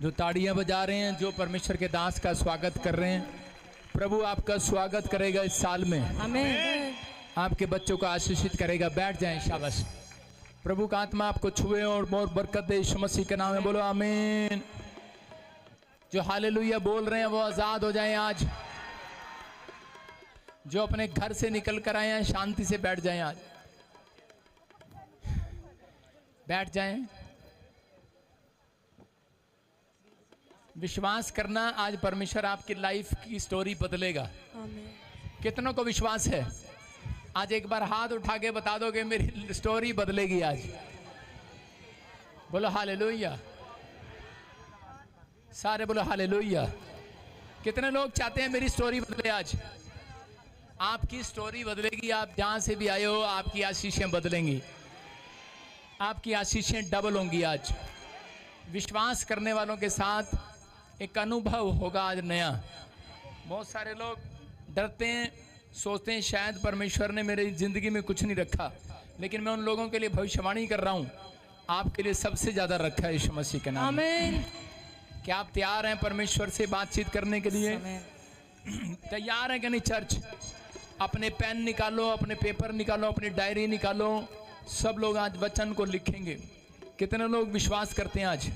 जो ताड़ियां बजा रहे हैं, जो परमेश्वर के दास का स्वागत कर रहे हैं, प्रभु आपका स्वागत करेगा इस साल में। आमीन। आपके बच्चों को आशीषित करेगा। बैठ जाएं, शाबाश। प्रभु का आत्मा आपको छुए और बहुत बरकत दे, यीशु मसीह के नाम में बोलो आमीन। जो हालेलुया बोल रहे हैं वो आजाद हो जाएं आज। जो अपने घर से निकल कर आए हैं शांति से बैठ जाएं आज, बैठ जाएं। विश्वास करना, आज परमेश्वर आपकी लाइफ की स्टोरी बदलेगा। आमीन। कितनों को विश्वास है? आज एक बार हाथ उठा के बता दो कि मेरी स्टोरी बदलेगी आज। बोलो हालेलुया। सारे बोलो हालेलुया। कितने लोग चाहते हैं मेरी स्टोरी बदले आज? आपकी स्टोरी बदलेगी। आप जहां से भी आए हो, आपकी आशीषें बदलेंगी, आपकी आशीषें डबल होंगी आज। विश्वास करने वालों के साथ एक अनुभव होगा आज नया। बहुत सारे लोग डरते हैं, सोचते हैं शायद परमेश्वर ने मेरी ज़िंदगी में कुछ नहीं रखा, लेकिन मैं उन लोगों के लिए भविष्यवाणी कर रहा हूँ, आपके लिए सबसे ज़्यादा रखा है यीशु मसीह के नाम में। आमीन। क्या आप तैयार हैं परमेश्वर से बातचीत करने के लिए? तैयार हैं कि नहीं चर्च? अपने पेन निकालो, अपने पेपर निकालो, अपनी डायरी निकालो। सब लोग आज वचन को लिखेंगे। कितने लोग विश्वास करते हैं आज?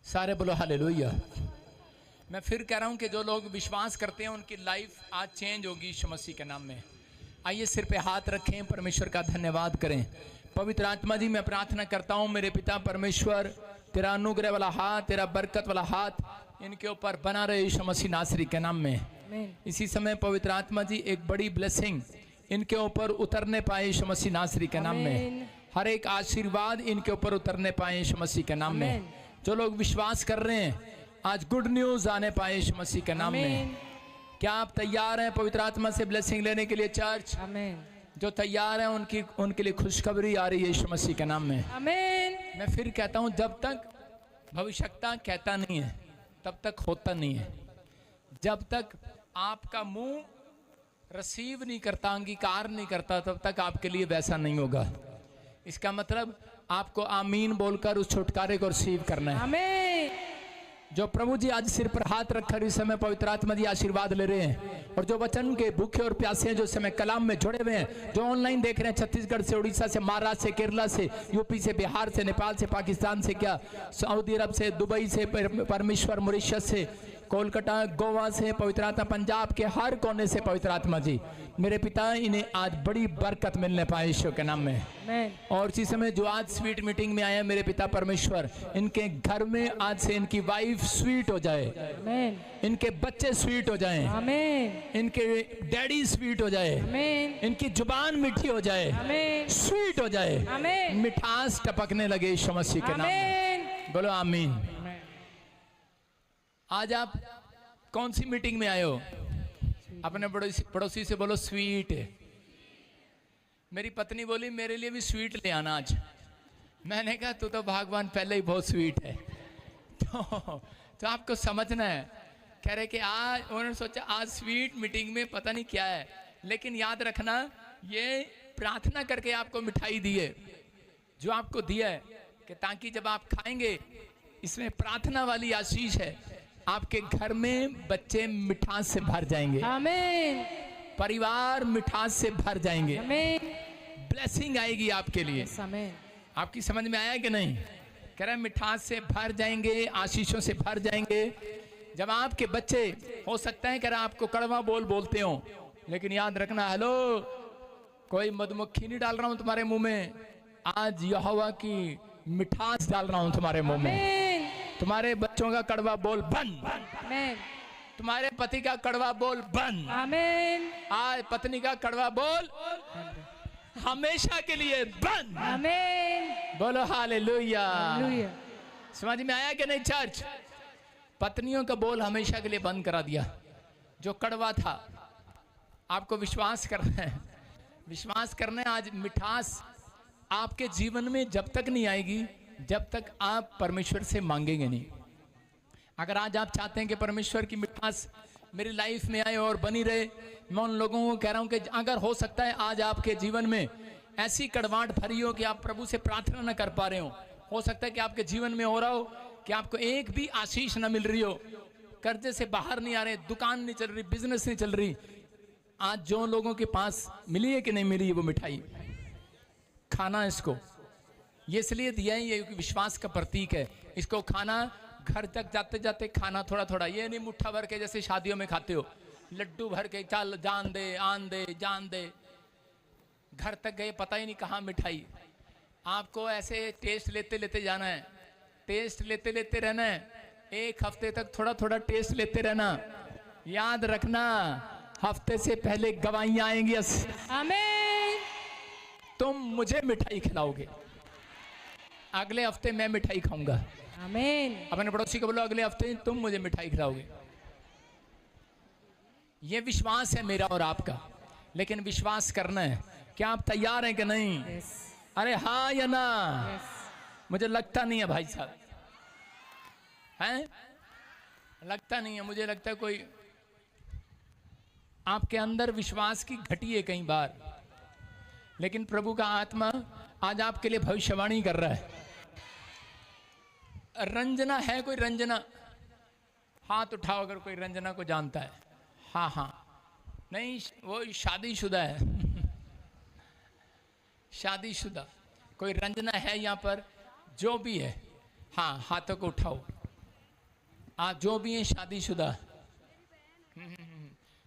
सारे बोलो हालेलुया। मैं फिर कह रहा हूं कि जो लोग विश्वास करते हैं उनकी लाइफ आज चेंज होगी यीशु मसीह के नाम में। आइए सिर पे हाथ रखें, परमेश्वर का धन्यवाद करें। पवित्र आत्मा जी, मैं प्रार्थना करता हूं मेरे पिता परमेश्वर, तेरा अनुग्रह वाला हाथ, तेरा बरकत वाला हाथ इनके ऊपर बना रहे यीशु मसीह नासरी के नाम में। इसी समय पवित्र आत्मा जी एक बड़ी ब्लेसिंग इनके ऊपर उतरने पाए यीशु मसीह नासरी के नाम में। हर एक आशीर्वाद इनके ऊपर उतरने पाए यीशु मसीह के नाम में। जो लोग विश्वास कर रहे हैं आज गुड न्यूज आने पाए यीशु मसीह के नाम में। क्या आप तैयार हैं पवित्र आत्मा से ब्लेसिंग लेने के लिए चर्च? आमीन। जो तैयार हैं उनके लिए खुशखबरी आ रही है यीशु मसीह के नाम में। आमीन। मैं फिर कहता हूं, जब तक भविष्यता कहता नहीं है तब तक होता नहीं है। जब तक आपका मुंह रिसीव नहीं करता, अंगीकार नहीं करता, तब तक आपके लिए वैसा नहीं होगा। इसका मतलब आपको आमीन बोलकर उस छुटकारे को रिसीव करना है। आमीन। जो प्रभु जी आज सिर पर हाथ रखकर इस समय पवित्र आत्मा जी आशीर्वाद ले रहे हैं, और जो वचन के भूखे और प्यासे हैं, जो इस समय कलाम में जुड़े हुए हैं, जो ऑनलाइन देख रहे हैं छत्तीसगढ़ से, उड़ीसा से, महाराष्ट्र से, केरला से, यूपी से, बिहार से, नेपाल से, पाकिस्तान से, क्या सऊदी अरब से, दुबई से, परमेश्वर मॉरिशस से, कोलकाता, गोवा से, पवित्र आत्मा पंजाब के हर कोने से पवित्र आत्मा जी मेरे पिता इन्हें आज बड़ी बरकत मिलने पाए ईश्वर के नाम में। और इसी समय जो आज स्वीट मीटिंग में आए हैं मेरे पिता परमेश्वर, इनके घर में आज से इनकी वाइफ स्वीट हो जाए, इनके बच्चे स्वीट हो जाएं, इनके डैडी स्वीट हो जाए, इनकी जुबान मीठी हो जाए, स्वीट हो जाए, मिठास टपकने लगे यीशु मसीह के नाम में। बोलो आमीन। आज आप कौन सी मीटिंग में आए हो? अपने पड़ोसी से बोलो स्वीट है। मेरी पत्नी बोली मेरे लिए भी स्वीट ले आना आज। मैंने कहा तू तो भगवान पहले ही बहुत स्वीट है। तो आपको समझना है। कह रहे कि आज उन्होंने सोचा आज स्वीट मीटिंग में पता नहीं क्या है, लेकिन याद रखना ये प्रार्थना करके आपको मिठाई दी है, जो आपको दिया है कि ताकि जब आप खाएंगे, इसमें प्रार्थना वाली आशीष है, आपके घर में बच्चे मिठास से भर जाएंगे, आमीन। परिवार मिठास से भर जाएंगे, आमीन। ब्लेसिंग आएगी आपके लिए, आमीन। आपकी समझ में आया कि नहीं? कह रहा है मिठास से भर जाएंगे, आशीषों से भर जाएंगे। जब आपके बच्चे, हो सकता है कह रहा आपको कड़वा बोलते हो, लेकिन याद रखना, हेलो, कोई मधुमक्खी नहीं डाल रहा हूं तुम्हारे मुंह में, आज यहोवा की मिठास डाल रहा हूं तुम्हारे मुंह में। तुम्हारे बच्चों का कड़वा बोल बंद, आमीन। तुम्हारे पति का कड़वा बोल बंद, आमीन। आज पत्नी का कड़वा बोल हमेशा के लिए बंद, आमीन। बोलो हालेलुया। समझ में आया कि नहीं चर्च? पत्नियों का बोल हमेशा के लिए बंद करा दिया, जो कड़वा था। आपको विश्वास करना है, विश्वास करना है। आज मिठास आपके जीवन में जब तक नहीं आएगी जब तक आप परमेश्वर से मांगेंगे नहीं। अगर आज आप चाहते हैं कि परमेश्वर की मिठास मेरी लाइफ में आए और बनी रहे, मैं उन लोगों को कह रहा हूं कि अगर हो सकता है आज आपके जीवन में ऐसी कड़वाहट भरी हो कि आप प्रभु से प्रार्थना न कर पा रहे हो सकता है कि आपके जीवन में हो रहा हो कि आपको एक भी आशीष न मिल रही हो, कर्जे से बाहर नहीं आ रहे, दुकान नहीं चल रही, बिजनेस नहीं चल रही। आज जो लोगों के पास मिली है कि नहीं मिली है वो मिठाई खाना, इसको ये इसलिए दिया है, ये विश्वास का प्रतीक है। इसको खाना, घर तक जाते जाते खाना थोड़ा थोड़ा, ये नहीं मुट्ठा भर के जैसे शादियों में खाते हो, लड्डू भर के चल जान दे आन दे जान दे, घर तक गए पता ही नहीं कहाँ मिठाई। आपको ऐसे टेस्ट लेते लेते जाना है, टेस्ट लेते लेते रहना है, एक हफ्ते तक थोड़ा थोड़ा टेस्ट लेते रहना। याद रखना हफ्ते से पहले गवाहियां आएंगी, आमीन। तुम मुझे मिठाई खिलाओगे, अगले हफ्ते मैं मिठाई खाऊंगा। आमीन। अपने पड़ोसी को बोलो अगले हफ्ते तुम मुझे मिठाई खिलाओगे। ये विश्वास है मेरा और आपका, लेकिन विश्वास करना है। क्या आप तैयार हैं कि नहीं? यस, अरे हाँ या ना? यस। मुझे लगता नहीं है भाई साहब, हैं? लगता नहीं है, मुझे लगता है कोई आपके अंदर विश्वास की घटी है कई बार, लेकिन प्रभु का आत्मा आज आपके लिए भविष्यवाणी कर रहा है। रंजना है कोई? रंजना हाथ उठाओ अगर कोई रंजना को जानता है। हाँ हाँ, नहीं वो शादीशुदा है। शादीशुदा कोई रंजना है यहाँ पर? जो भी है हाँ हाथों को उठाओ। आप जो भी हैं शादीशुदा,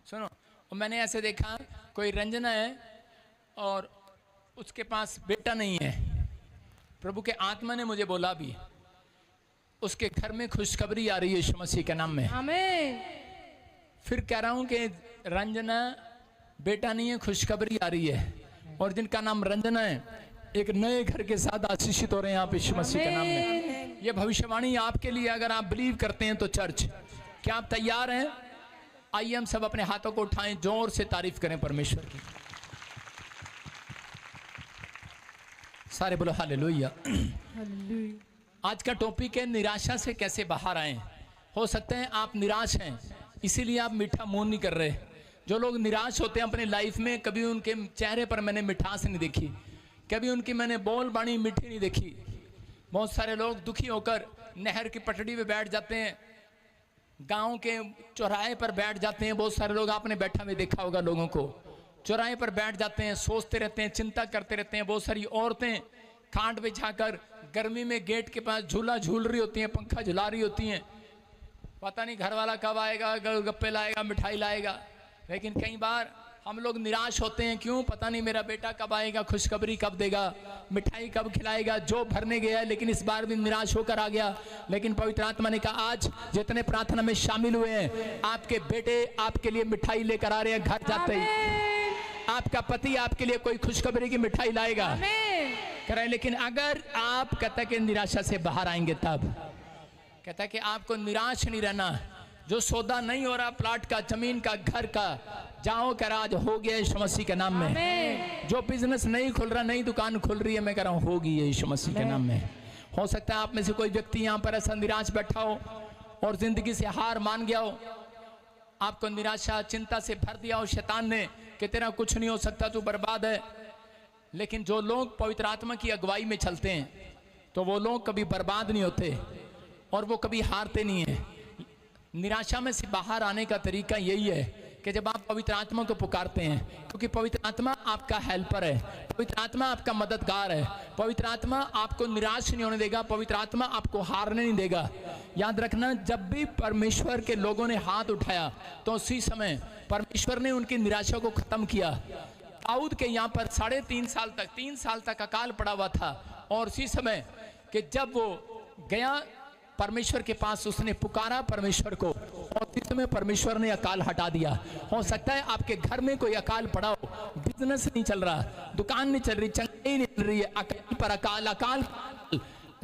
सुनो, और मैंने ऐसे देखा कोई रंजना है और उसके पास बेटा नहीं है। प्रभु के आत्मा ने मुझे बोला भी उसके घर में खुशखबरी आ रही है यीशु मसीह के नाम में। आमीन। फिर कह रहा हूं कि रंजना बेटा नहीं है, खुशखबरी आ रही है, और जिनका नाम रंजना है एक नए घर के साथ आशीषित हो रहे हैं आप यीशु मसीह के नाम में। ये भविष्यवाणी आपके लिए, अगर आप बिलीव करते हैं तो चर्च, क्या आप तैयार हैं? आइए हम सब अपने हाथों को उठाएं, जोर से तारीफ करें परमेश्वर की। सारे बोलो हालेलुया। हालेलुया। आज का टॉपिक है निराशा से कैसे बाहर आएं। हो सकता है आप निराश हैं, इसीलिए आप मीठा मुंह नहीं कर रहे। जो लोग निराश होते हैं अपनी लाइफ में, कभी उनके चेहरे पर मैंने मिठास नहीं देखी, कभी उनकी मैंने बोल बाणी मीठी नहीं देखी। बहुत सारे लोग दुखी होकर नहर की पटड़ी पे बैठ जाते हैं, गांव के चौराहे पर बैठ जाते हैं। बहुत सारे लोग आपने बैठा हुए देखा होगा, लोगों को चौराहे पर बैठ जाते हैं, सोचते रहते हैं, चिंता करते रहते हैं। बहुत सारी औरतें खाट बिछाकर गर्मी में गेट के पास झूला झूल रही होती हैं, पंखा झुला रही होती हैं, पता नहीं घर वाला कब आएगा, गोलगप्पे लाएगा, मिठाई लाएगा। लेकिन कई बार हम लोग निराश होते हैं, क्यों? पता नहीं मेरा बेटा कब आएगा, खुशखबरी कब देगा, मिठाई कब खिलाएगा। जो भरने गया है लेकिन इस बार भी निराश होकर आ गया। लेकिन पवित्र आत्मा ने कहा आज जितने प्रार्थना में शामिल हुए हैं, आपके बेटे आपके लिए मिठाई लेकर आ रहे हैं। घर जाते ही आपका पति आपके लिए कोई खुशखबरी की मिठाई लाएगा। कह रहे, लेकिन अगर आप कहता कि निराशा से बाहर आएंगे, तब कहता कि आपको निराश नहीं रहना। जो सौदा नहीं हो रहा, प्लाट का, जमीन का, घर का, जाओ कर आज हो गया यीशु मसीह के नाम में। जो बिजनेस नहीं खुल रहा, नई दुकान खुल रही है, मैं कह रहा हूँ होगी यीशु मसीह के नाम में। हो सकता है आप में से कोई व्यक्ति यहाँ पर ऐसा निराश बैठा हो और जिंदगी से हार मान गया हो, आपको निराशा चिंता से भर दिया हो शैतान ने कि तेरा कुछ नहीं हो सकता, तू बर्बाद है। लेकिन जो लोग पवित्र आत्मा की अगुवाई में चलते हैं तो वो लोग कभी बर्बाद नहीं होते और वो कभी हारते नहीं हैं। निराशा में से बाहर आने का तरीका यही है कि जब आप पवित्र आत्मा को पुकारते हैं, क्योंकि पवित्र आत्मा आपका हेल्पर है, पवित्र आत्मा आपका मददगार है, पवित्र आत्मा आपको निराश नहीं होने देगा, पवित्र आत्मा आपको हारने नहीं देगा। याद रखना, जब भी परमेश्वर के लोगों ने हाथ उठाया तो उसी समय परमेश्वर ने उनकी निराशा को खत्म किया। दाऊद के यहाँ पर 3.5 साल तक अकाल पड़ा हुआ था, और उसी समय कि जब वो गया परमेश्वर के पास, उसने पुकारा परमेश्वर को, और इस समय परमेश्वर ने अकाल हटा दिया। हो सकता है आपके घर में कोई अकाल पड़ा हो, बिजनेस नहीं चल रहा, दुकान नहीं चल रही, चंगाई नहीं चल रही है, अकाल पर अकाल, अकाल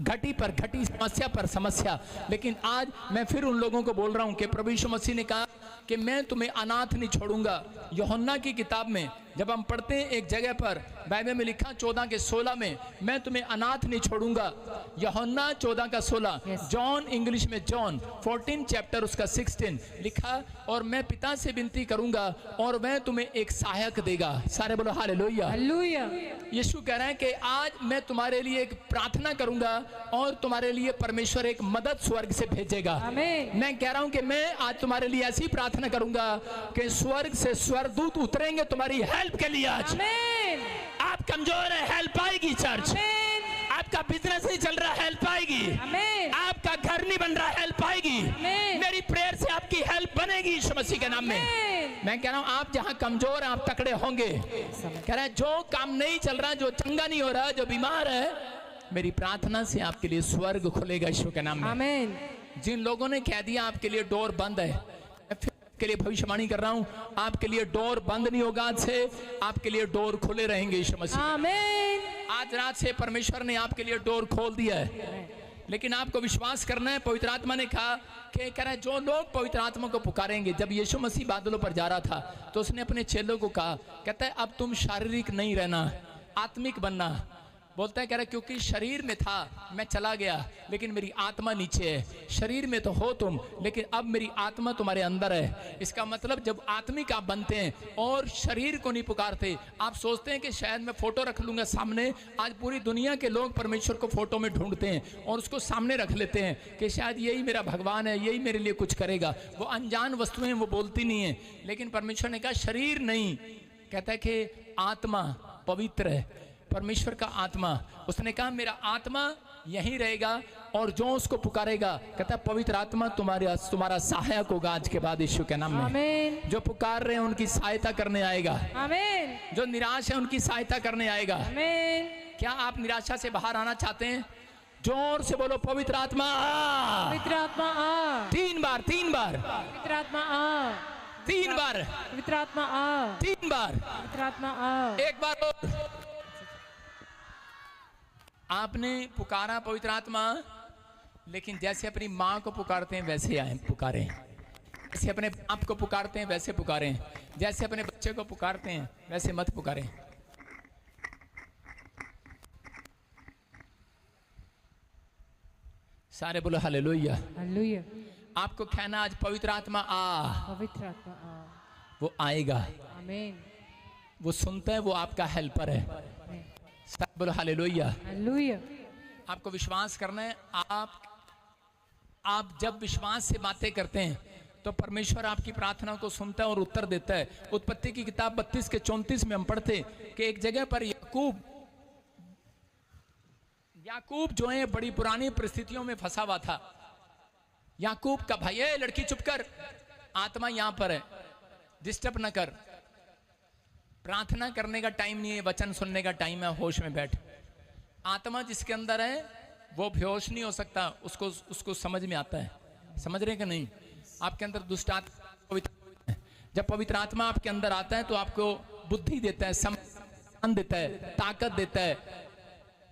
घटी पर घटी, समस्या पर समस्या। लेकिन आज मैं फिर उन लोगों को बोल रहा हूं कि प्रभु यीशु मसीह ने कहा कि मैं तुम्हें अनाथ नहीं छोड़ूंगा। यूहन्ना की किताब में जब हम पढ़ते हैं एक जगह पर बाइबल में लिखा 14 के 16 में, मैं तुम्हें अनाथ नहीं छोड़ूंगा। यूहन्ना 14 का 16, Yes. जॉन इंग्लिश में जॉन 14 चैप्टर उसका 16 लिखा, और मैं पिता से विनती करूंगा और वह तुम्हें एक सहायक देगा। सारे बोलो हालेलुया। हालेलुया। यीशु कह रहे हैं कि आज मैं तुम्हारे लिए एक प्रार्थना करूंगा और तुम्हारे लिए परमेश्वर एक मदद स्वर्ग से भेजेगा। आमीन। मैं कह रहा हूं कि मैं आज तुम्हारे लिए ऐसी प्रार्थना करूंगा कि स्वर्ग से स्वर्गदूत उतरेंगे तुम्हारी हेल्प के लिए। आज आमीन। आप कमजोर है, हेल्प आएगी। चर्च, आमीन। आपका बिजनेस नहीं चल रहा, हेल्प आएगी। आमीन। आपका घर नहीं बन रहा, हेल्प आएगी। आमीन। मेरी प्रेयर से आपकी हेल्प बनेगी यीशु मसीह के नाम में। आमीन। मैं कह रहा हूं आप जहां कमजोर हैं आप तकड़े होंगे। कह रहा है जो काम नहीं चल रहा, जो चंगा नहीं हो रहा, जो बीमार है, मेरी प्रार्थना से आपके लिए स्वर्ग खुलेगा यीशु के नाम में। आमीन। जिन लोगों ने कह दिया आपके लिए डोर बंद है, मैं फिर आपके लिए भविष्यवाणी कर रहा हूं, आपके लिए डोर बंद नहीं होगा। आज से आपके लिए डोर खुले रहेंगे यीशु मसीह। आमीन। आज रात से परमेश्वर ने आपके लिए डोर खोल दिया है, लेकिन आपको विश्वास करना है। पवित्र आत्मा ने कहा कि कह रहा है जो लोग पवित्र आत्मा को पुकारेंगे। जब यीशु मसीह बादलों पर जा रहा था तो उसने अपने चेलों को कहा, कहता है अब तुम शारीरिक नहीं रहना, आत्मिक बनना। बोलता है, कह रहा है क्योंकि शरीर में था मैं चला गया, लेकिन मेरी आत्मा नीचे है। शरीर में तो हो तुम, लेकिन अब मेरी आत्मा तुम्हारे अंदर है। इसका मतलब जब आत्मिक आप बनते हैं और शरीर को नहीं पुकारते, आप सोचते हैं कि शायद मैं फोटो रख लूंगा सामने। आज पूरी दुनिया के लोग परमेश्वर को फोटो में ढूंढते हैं और उसको सामने रख लेते हैं कि शायद यही मेरा भगवान है, यही मेरे लिए कुछ करेगा। वो अनजान वस्तुएं वो बोलती नहीं है, लेकिन परमेश्वर ने कहा शरीर नहीं, कहता है कि आत्मा पवित्र है, परमेश्वर का आत्मा। उसने कहा मेरा आत्मा यहीं रहेगा और जो उसको पुकारेगा, कहता है पवित्र आत्मा तुम्हारा सहायक होगा। आज के बाद यीशु के नाम में आमीन। जो पुकार रहे हैं उनकी सहायता करने आएगा। आमीन। जो निराश है उनकी सहायता करने आएगा। आमीन। क्या आप निराशा से बाहर आना चाहते हैं? जोर से बोलो पवित्र आत्मा आ। पवित्र आत्मा आ। 3 बार, 3 बार, पवित्र आत्मा आ। 3 बार, पवित्र आत्मा आ। 3 बार, पवित्र आत्मा आ। 1 बार और। आपने पुकारा पवित्र आत्मा, लेकिन जैसे अपनी माँ को पुकारते हैं वैसे आए पुकारें, जैसे अपने बाप को पुकारते हैं वैसे पुकारें, जैसे अपने बच्चे को पुकारते हैं वैसे मत पुकारें। सारे बोलो हालेलुया। हालेलुया। आपको कहना आज पवित्र आत्मा आ। पवित्र आत्मा आ। वो आएगा, आमीन। वो सुनता है, वो आपका हेल्पर है। आमीन। सारे बोलो हालेलुया। हालेलुया। आपको विश्वास करना है। आप जब विश्वास से बातें करते हैं तो परमेश्वर आपकी प्रार्थना को सुनता है और उत्तर देता है। उत्पत्ति की किताब 32 के 34 में हम पढ़ते कि एक जगह पर याकूब जो है बड़ी पुरानी परिस्थितियों में फंसा हुआ था। याकूब का भाई, है लड़की चुप कर, आत्मा यहां पर है, डिस्टर्ब न कर। प्रार्थना करने का टाइम नहीं है, वचन सुनने का टाइम है। होश में बैठ। आत्मा जिसके अंदर है वो बेहोश नहीं हो सकता, उसको समझ में आता है। समझ रहे कि नहीं? आपके अंदर दुष्ट आत्मा, जब पवित्र आत्मा आपके अंदर आता है तो आपको बुद्धि देता है, सम्मान देता है, ताकत देता है,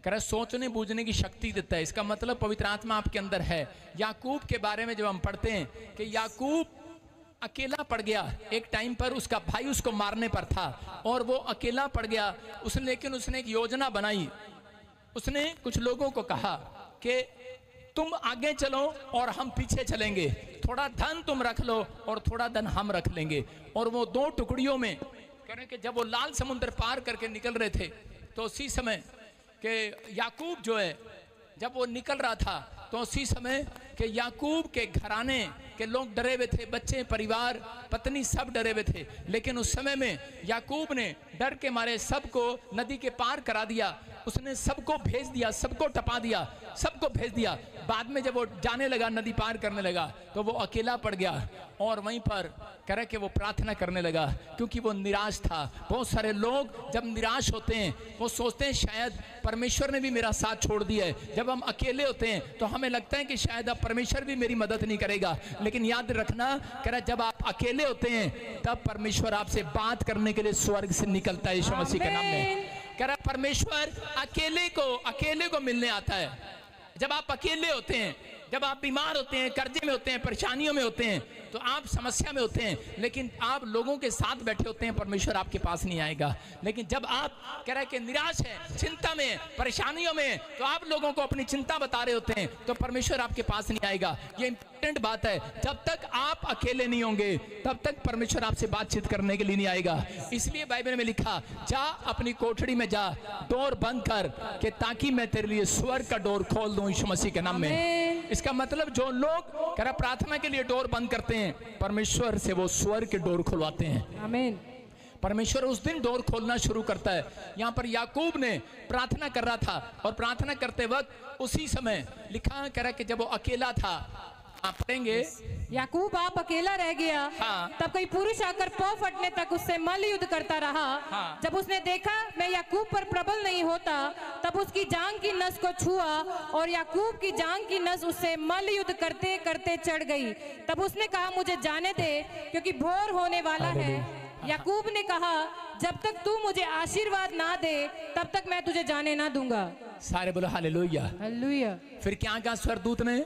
करे सोचने बूझने की शक्ति देता है। इसका मतलब पवित्र आत्मा आपके अंदर है। याकूब के बारे में जब हम पढ़ते हैं कि याकूब अकेला पड़ गया एक टाइम पर, उसका भाई उसको मारने पर था और वो अकेला पड़ गया। लेकिन उसने एक योजना बनाई। उसने कुछ लोगों को कहा कि तुम आगे चलो और हम पीछे चलेंगे, थोड़ा धन तुम रख लो और थोड़ा धन हम रख लेंगे। और वो 2 टुकड़ियों में कह रहे कि जब वो लाल समुद्र पार करके निकल रहे थे तो उसी समय कि याकूब जो है जब वो निकल रहा था तो उसी समय कि याकूब के घराने के लोग डरे हुए थे, बच्चे, परिवार, पत्नी सब डरे हुए थे। लेकिन उस समय में याकूब ने डर के मारे सबको नदी के पार करा दिया। उसने सबको भेज दिया, सबको टपा दिया, सबको भेज दिया। बाद में जब वो जाने लगा, नदी पार करने लगा, तो वो अकेला पड़ गया और वहीं पर कह रहे कि वो प्रार्थना करने लगा क्योंकि वो निराश था। बहुत सारे लोग जब निराश होते हैं वो सोचते हैं शायद परमेश्वर ने भी मेरा साथ छोड़ दिया है। जब हम अकेले होते हैं तो हमें लगता है कि शायद अब परमेश्वर भी मेरी मदद नहीं करेगा। लेकिन याद रखना, कह रहा जब आप अकेले होते हैं तब परमेश्वर आपसे बात करने के लिए स्वर्ग से निकलता है यीशु मसीह के नाम में। कह रहा परमेश्वर अकेले को मिलने आता है। जब आप अकेले होते हैं जब आप बीमार होते हैं, कर्जे में होते हैं, परेशानियों में होते हैं, तो आप समस्या में होते हैं, लेकिन आप लोगों के साथ बैठे होते हैं, परमेश्वर आपके पास नहीं आएगा। लेकिन जब आप कह रहे हैं कि निराश है, चिंता में, परेशानियों में, तो आप लोगों को अपनी चिंता बता रहे होते हैं, तो परमेश्वर आपके पास नहीं आएगा। ये इंपॉर्टेंट बात है। जब तक आप अकेले नहीं होंगे तब तक परमेश्वर आपसे बातचीत करने के लिए नहीं आएगा। इसलिए बाइबल में लिखा, जा अपनी कोठरी में जा, डोर बंद कर कि ताकि मैं तेरे लिए स्वर्ग का डोर खोल दूं यीशु मसीह के नाम में। इसका मतलब जो लोग कह रहा प्रार्थना के लिए डोर बंद करते हैं, परमेश्वर से वो स्वर्ग के डोर खुलवाते हैं। आमीन। परमेश्वर उस दिन डोर खोलना शुरू करता है। यहाँ पर याकूब ने प्रार्थना कर रहा था और प्रार्थना करते वक्त उसी समय लिखा कह रहा कि जब वो अकेला था, आप पढ़ेंगे, याकूब आप अकेला रह गया। हाँ। तब कोई पुरुष आकर पौ फटने तक उससे मल्ल युद्ध करता रहा। हाँ। जब उसने देखा मैं याकूब पर प्रबल नहीं होता, तब उसकी जांग की नस को छुआ और याकूब की जांग की नस उससे मल्ल युद्ध करते करते चढ़ गई। तब उसने कहा मुझे जाने दे क्योंकि भोर होने वाला है। याकूब ने कहा जब तक तू मुझे आशीर्वाद ना दे तब तक मैं तुझे जाने ना दूंगा। सारे बोलो हालेलुया। हालेलुया। फिर क्या कहा स्वर्गदूत ने,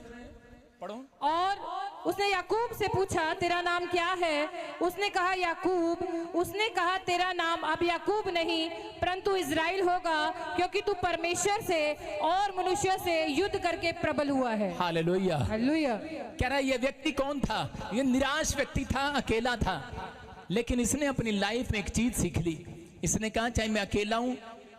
पढ़ो। और उसने याकूब से पूछा तेरा नाम क्या है? उसने कहा याकूब। उसने कहा तेरा नाम अब याकूब नहीं परंतु इज़राइल होगा क्योंकि तू परमेश्वर से और मनुष्य से युद्ध करके प्रबल हुआ है। हालेलुया। हालेलुया। कह रहा है ये व्यक्ति कौन था? ये निराश व्यक्ति था, अकेला था, लेकिन इसने अपनी लाइफ में एक चीज सीख ली। इसने कहा चाहे मैं अकेला हूं,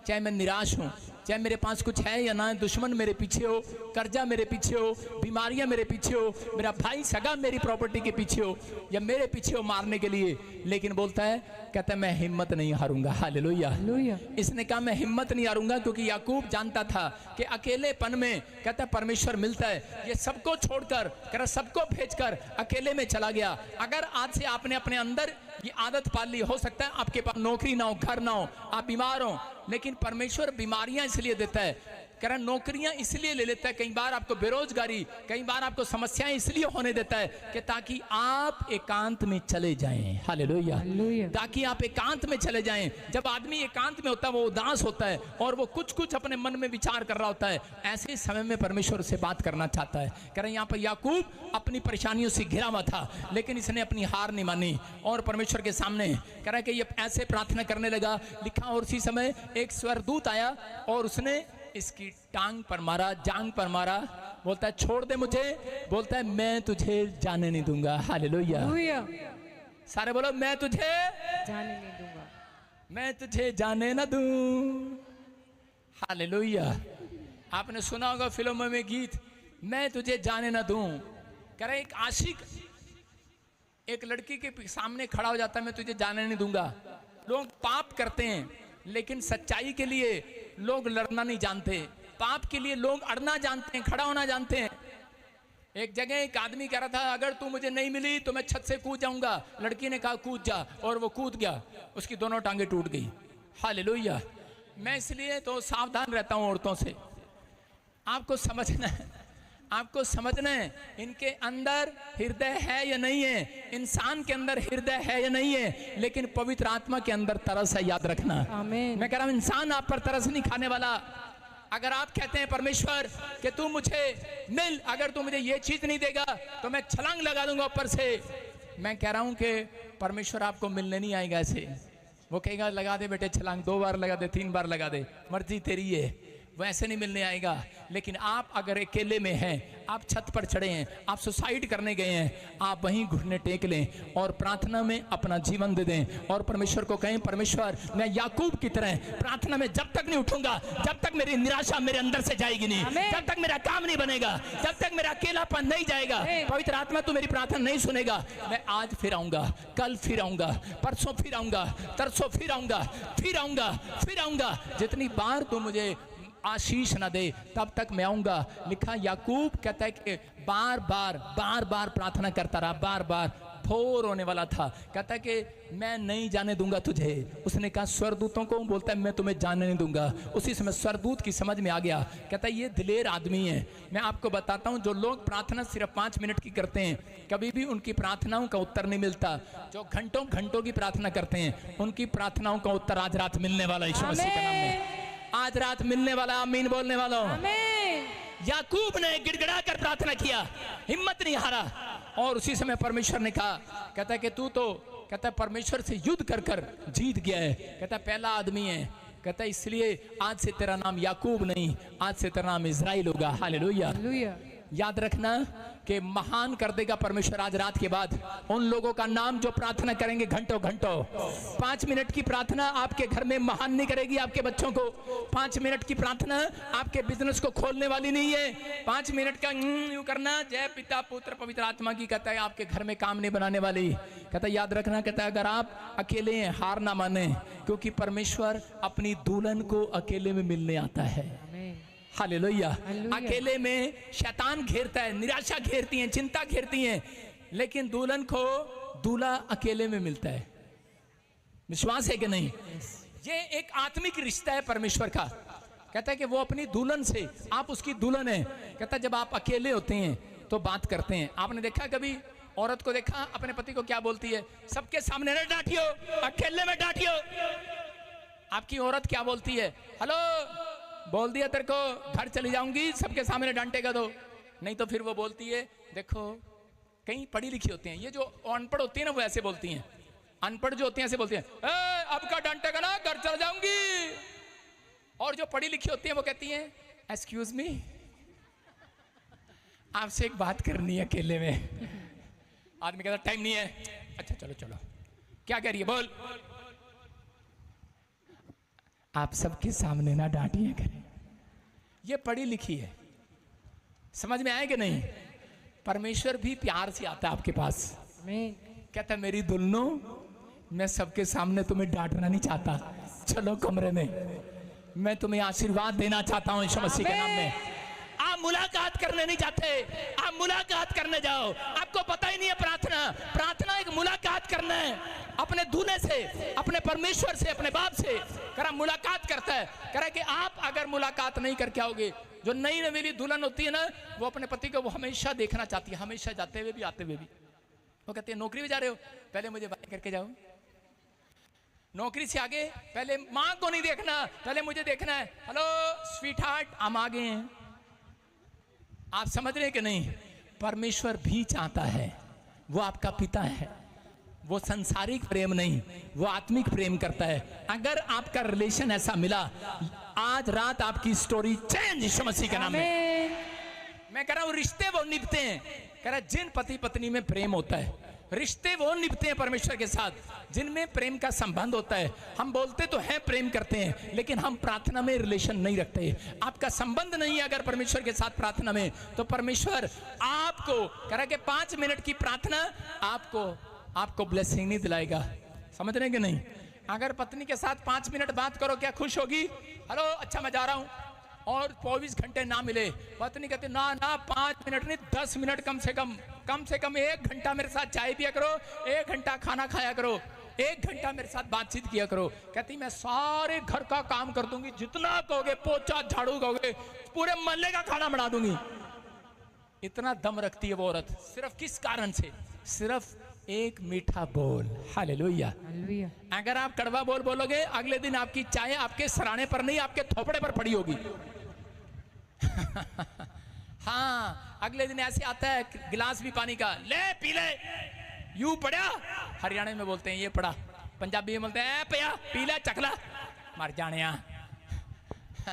चाहे मैं निराश हूं, चाहे मेरे पास कुछ है या ना, दुश्मन मेरे पीछे हो, कर्जा मेरे पीछे हो, बीमारियां मेरे पीछे हो, मेरा भाई सगा मेरी प्रॉपर्टी के पीछे हो या मेरे पीछे हो मारने के लिए, लेकिन बोलता है, कहता है मैं हिम्मत नहीं हारूंगा। हालेलुया। हालेलुया। इसने कहा मैं हिम्मत नहीं हारूंगा क्योंकि याकूब जानता था कि अकेलेपन में कहता है परमेश्वर मिलता है। ये सबको छोड़कर कह रहा सबको भेजकर अकेले में चला गया। अगर आज से आपने अपने अंदर ये आदत पाल ली, हो सकता है आपके पास नौकरी ना हो, घर ना हो, आप बीमार हो, लेकिन परमेश्वर बीमारियां इसलिए देता है, कह रहा नौकरियां इसलिए ले लेता है, कई बार आपको बेरोजगारी, कई बार आपको समस्याएं इसलिए होने देता है कि ताकि आप एकांत में चले जाएं। हालेलुया। हालेलुया। ताकि आप एकांत में चले जाएं। जब आदमी एकांत में होता है वो उदास होता है और वो कुछ कुछ अपने मन में विचार कर रहा होता है, ऐसे समय में परमेश्वर से बात करना चाहता है। कह रहे यहाँ पर याकूब अपनी परेशानियों से घिरा हुआ था, लेकिन इसने अपनी हार नहीं मानी और परमेश्वर के सामने कह रहा है कि ये ऐसे प्रार्थना करने लगा। लिखा और उसी समय एक स्वर्गदूत आया और उसने इसकी टांग पर मारा, जांग पर मारा। बोलता है छोड़ दे मुझे, बोलता है मैं तुझे जाने नहीं दूंगा। हालेलुया। हालेलुया। सारे बोलो मैं तुझे जाने नहीं दूंगा। मैं तुझे जाने ना दूं। हालेलुया। आपने सुना होगा फिल्मों में गीत, मैं तुझे जाने ना दूं। कह रहा एक आशिक एक लड़की के सामने खड़ा हो जाता है, मैं तुझे जाने नहीं दूंगा। लोग पाप करते हैं लेकिन सच्चाई के लिए लोग लड़ना नहीं जानते, पाप के लिए लोग अड़ना जानते हैं, खड़ा होना जानते हैं। एक जगह एक आदमी कह रहा था अगर तू मुझे नहीं मिली तो मैं छत से कूद जाऊंगा। लड़की ने कहा कूद जा, और वो कूद गया, उसकी दोनों टांगे टूट गई। हालेलुया। मैं इसलिए तो सावधान रहता हूं औरतों से। आपको समझना है, आपको समझना है इनके अंदर हृदय है या नहीं है। इंसान के अंदर हृदय है या नहीं है, लेकिन पवित्र आत्मा के अंदर तरस है, याद रखना। आमीन। मैं कह रहा हूं इंसान आप पर तरस नहीं खाने वाला। अगर आप कहते हैं परमेश्वर कि तू मुझे मिल, अगर तू मुझे ये चीज नहीं देगा तो मैं छलांग लगा दूंगा ऊपर से, मैं कह रहा हूं कि परमेश्वर आपको मिलने नहीं आएगा ऐसे। वो कहेगा लगा दे बेटे छलांग, 2 बार लगा दे, 3 बार लगा दे, मर्जी तेरी है, वो ऐसे नहीं मिलने आएगा। लेकिन आप अगर अकेले में हैं, आप छत पर चढ़े हैं, आप सुसाइड करने गए हैं, आप वहीं घुटने टेक लें और प्रार्थना में अपना जीवन दे दें और परमेश्वर को कहें परमेश्वर मैं याकूब की तरह प्रार्थना में जब तक नहीं उठूंगा, जब तक मेरी निराशा मेरे अंदर से जाएगी नहीं, जब तक मेरा काम नहीं बनेगा, जब तक मेरा अकेलापन नहीं जाएगा, पवित्र आत्मा तू मेरी प्रार्थना नहीं सुनेगा, मैं आज फिर आऊंगा, कल फिर आऊंगा, परसों फिर आऊंगा, तरसों फिर आऊंगा, फिर आऊंगा, फिर आऊंगा, जितनी बार तू मुझे आशीष न दे तब तक मैं आऊंगा। लिखा याकूब कहता है कि बार बार प्रार्थना करता रहा, बार बार भोर होने वाला था, कहता है कि मैं नहीं जाने दूंगा तुझे। उसने कहा स्वर्गदूतों को, बोलता है मैं तुम्हें जाने नहीं दूंगा। उसी समय स्वर्गदूत की समझ में आ गया, कहता है ये दिलेर आदमी है। मैं आपको बताता हूं जो लोग प्रार्थना सिर्फ 5 मिनट की करते हैं, कभी भी उनकी प्रार्थनाओं का उत्तर नहीं मिलता। जो घंटों घंटों की प्रार्थना करते हैं उनकी प्रार्थनाओं का उत्तर आज रात मिलने वाला है, यीशु मसीह के नाम में आज रात मिलने वाला। आमीन बोलने वालों। याकूब ने गिड़गिड़ा कर प्रार्थना किया, हिम्मत नहीं हारा। और उसी समय परमेश्वर ने कहा, कहता है कि तू तो कहता है परमेश्वर से युद्ध कर कर जीत गया है। कहता है पहला आदमी है, कहता है इसलिए आज से तेरा नाम याकूब नहीं, आज से तेरा नाम इज़राइल होगा। हालेलुया। हालेलुया। याद रखना कि महान कर देगा परमेश्वर आज रात के बाद उन लोगों का नाम जो प्रार्थना करेंगे घंटों घंटों। 5 मिनट की प्रार्थना आपके घर में महान नहीं करेगी आपके बच्चों को। 5 मिनट की प्रार्थना आपके बिजनेस को खोलने वाली नहीं है। 5 मिनट का यूं करना जय पिता पुत्र पवित्र आत्मा की, कहता है आपके घर में काम नहीं बनाने वाली। कहता है याद रखना, कहता है अगर आप अकेले हैं हार ना माने, क्योंकि परमेश्वर अपनी दुल्हन को अकेले में मिलने आता है। हालेलुया। अकेले में शैतान घेरता है, निराशा घेरती है, चिंता घेरती है, लेकिन दुल्हन को दूल्हा अकेले में मिलता है। विश्वास है कि नहीं? ये एक आत्मिक रिश्ता है परमेश्वर का। कहता है कि वो अपनी दुल्हन से, आप उसकी दुल्हन है। कहता है जब आप अकेले होते हैं तो बात करते हैं। आपने देखा कभी औरत को देखा अपने पति को क्या बोलती है? सबके सामने न डांटियो, अकेले में डांटियो। आपकी औरत क्या बोलती है? हेलो, बोल दिया तेरे को घर चली जाऊंगी, सबके सामने डांटेगा तो। नहीं तो फिर वो बोलती है, देखो कहीं पढ़ी लिखी होती हैं, ये जो अनपढ़ होती है ना वो ऐसे बोलती हैं। अनपढ़ जो होती हैं ऐसे बोलती हैं, अब का डांटेगा ना, घर चल जाऊंगी। और जो पढ़ी लिखी होती है वो कहती हैं, एक्सक्यूज मी, आपसे एक बात करनी है अकेले में। आदमी कहता टाइम नहीं है। अच्छा चलो चलो, क्या कह रही है बोल। आप सबके सामने ना डांटिए करें। ये पढ़ी लिखी है, समझ में आए कि नहीं? परमेश्वर भी प्यार से आता है आपके पास। कहता है मेरी दुल्हनों, मैं सबके सामने तुम्हें डांटना नहीं चाहता, चलो कमरे में, मैं तुम्हें आशीर्वाद देना चाहता हूं यीशु मसीह के नाम में। आप मुलाकात करने नहीं जाते, आप मुलाकात करने जाओ। आपको पता ही नहीं है प्रार्थना एक मुलाकात करना है अपने दूल्हे से, अपने परमेश्वर से, अपने बाप से। करा मुलाकात करता है, करा कि आप अगर मुलाकात नहीं करके आओगे, जो नई नवेली दुल्हन होती है ना, वो अपने पति को वो हमेशा देखना चाहती है, हमेशा जाते हुए भी आते हुए भी। वो कहती है नौकरी में जा रहे हो, पहले मुझे बाय करके जाओ। नौकरी से आगे पहले माँ को नहीं देखना, पहले मुझे देखना है। हेलो स्वीट हार्ट, हम आ गए हैं। आप समझ रहे हैं कि नहीं? परमेश्वर भी चाहता है, वो आपका पिता है, वो संसारिक प्रेम नहीं, वो आत्मिक प्रेम करता है। अगर आपका रिलेशन ऐसा मिला, आज रात आपकी स्टोरी चेंज यीशु मसीह के नाम में। मैं कह रहा हूं रिश्ते वो निभते हैं। कह रहा जिन पति पत्नी में प्रेम होता है, रिश्ते वो निभते हैं परमेश्वर के साथ, जिनमें प्रेम का संबंध होता है। हम बोलते तो हैं प्रेम करते हैं, लेकिन हम प्रार्थना में रिलेशन नहीं रखते। आपका संबंध नहीं है अगर परमेश्वर के साथ प्रार्थना में, तो परमेश्वर आपको कह रहा कि 5 मिनट की प्रार्थना आपको ब्लेसिंग नहीं दिलाएगा। समझ रहे हैं कि नहीं? अगर पत्नी के साथ 5 मिनट बात करो, क्या खुश होगी? हेलो अच्छा मैं जा रहा हूं, और 24 घंटे ना मिले, पत्नी कहती ना 5 मिनट नहीं, 10 मिनट कम से कम 1 घंटा मेरे साथ चाय पिया करो, 1 घंटा खाना खाया करो, 1 घंटा मेरे साथ बातचीत किया करो। कहती मैं सारे घर का काम कर दूंगी, जितना कहोगे, पोछा झाड़ू कहोगे, पूरे मोहल्ले का खाना बना दूंगी। इतना दम रखती है वो औरत, सिर्फ किस कारण से? सिर्फ एक मीठा बोल। हालेलुया। अगर आप कड़वा बोल बोलोगे, अगले दिन आपकी चाय आपके सराने पर नहीं, आपके थोपड़े पर पड़ी होगी। हाँ, अगले दिन ऐसे आता है गिलास भी पानी का, ले पी ले। यू पड़ा, हरियाणा में बोलते हैं ये पड़ा, पंजाबी में बोलते हैं पया पी ले चखला, मर जाने।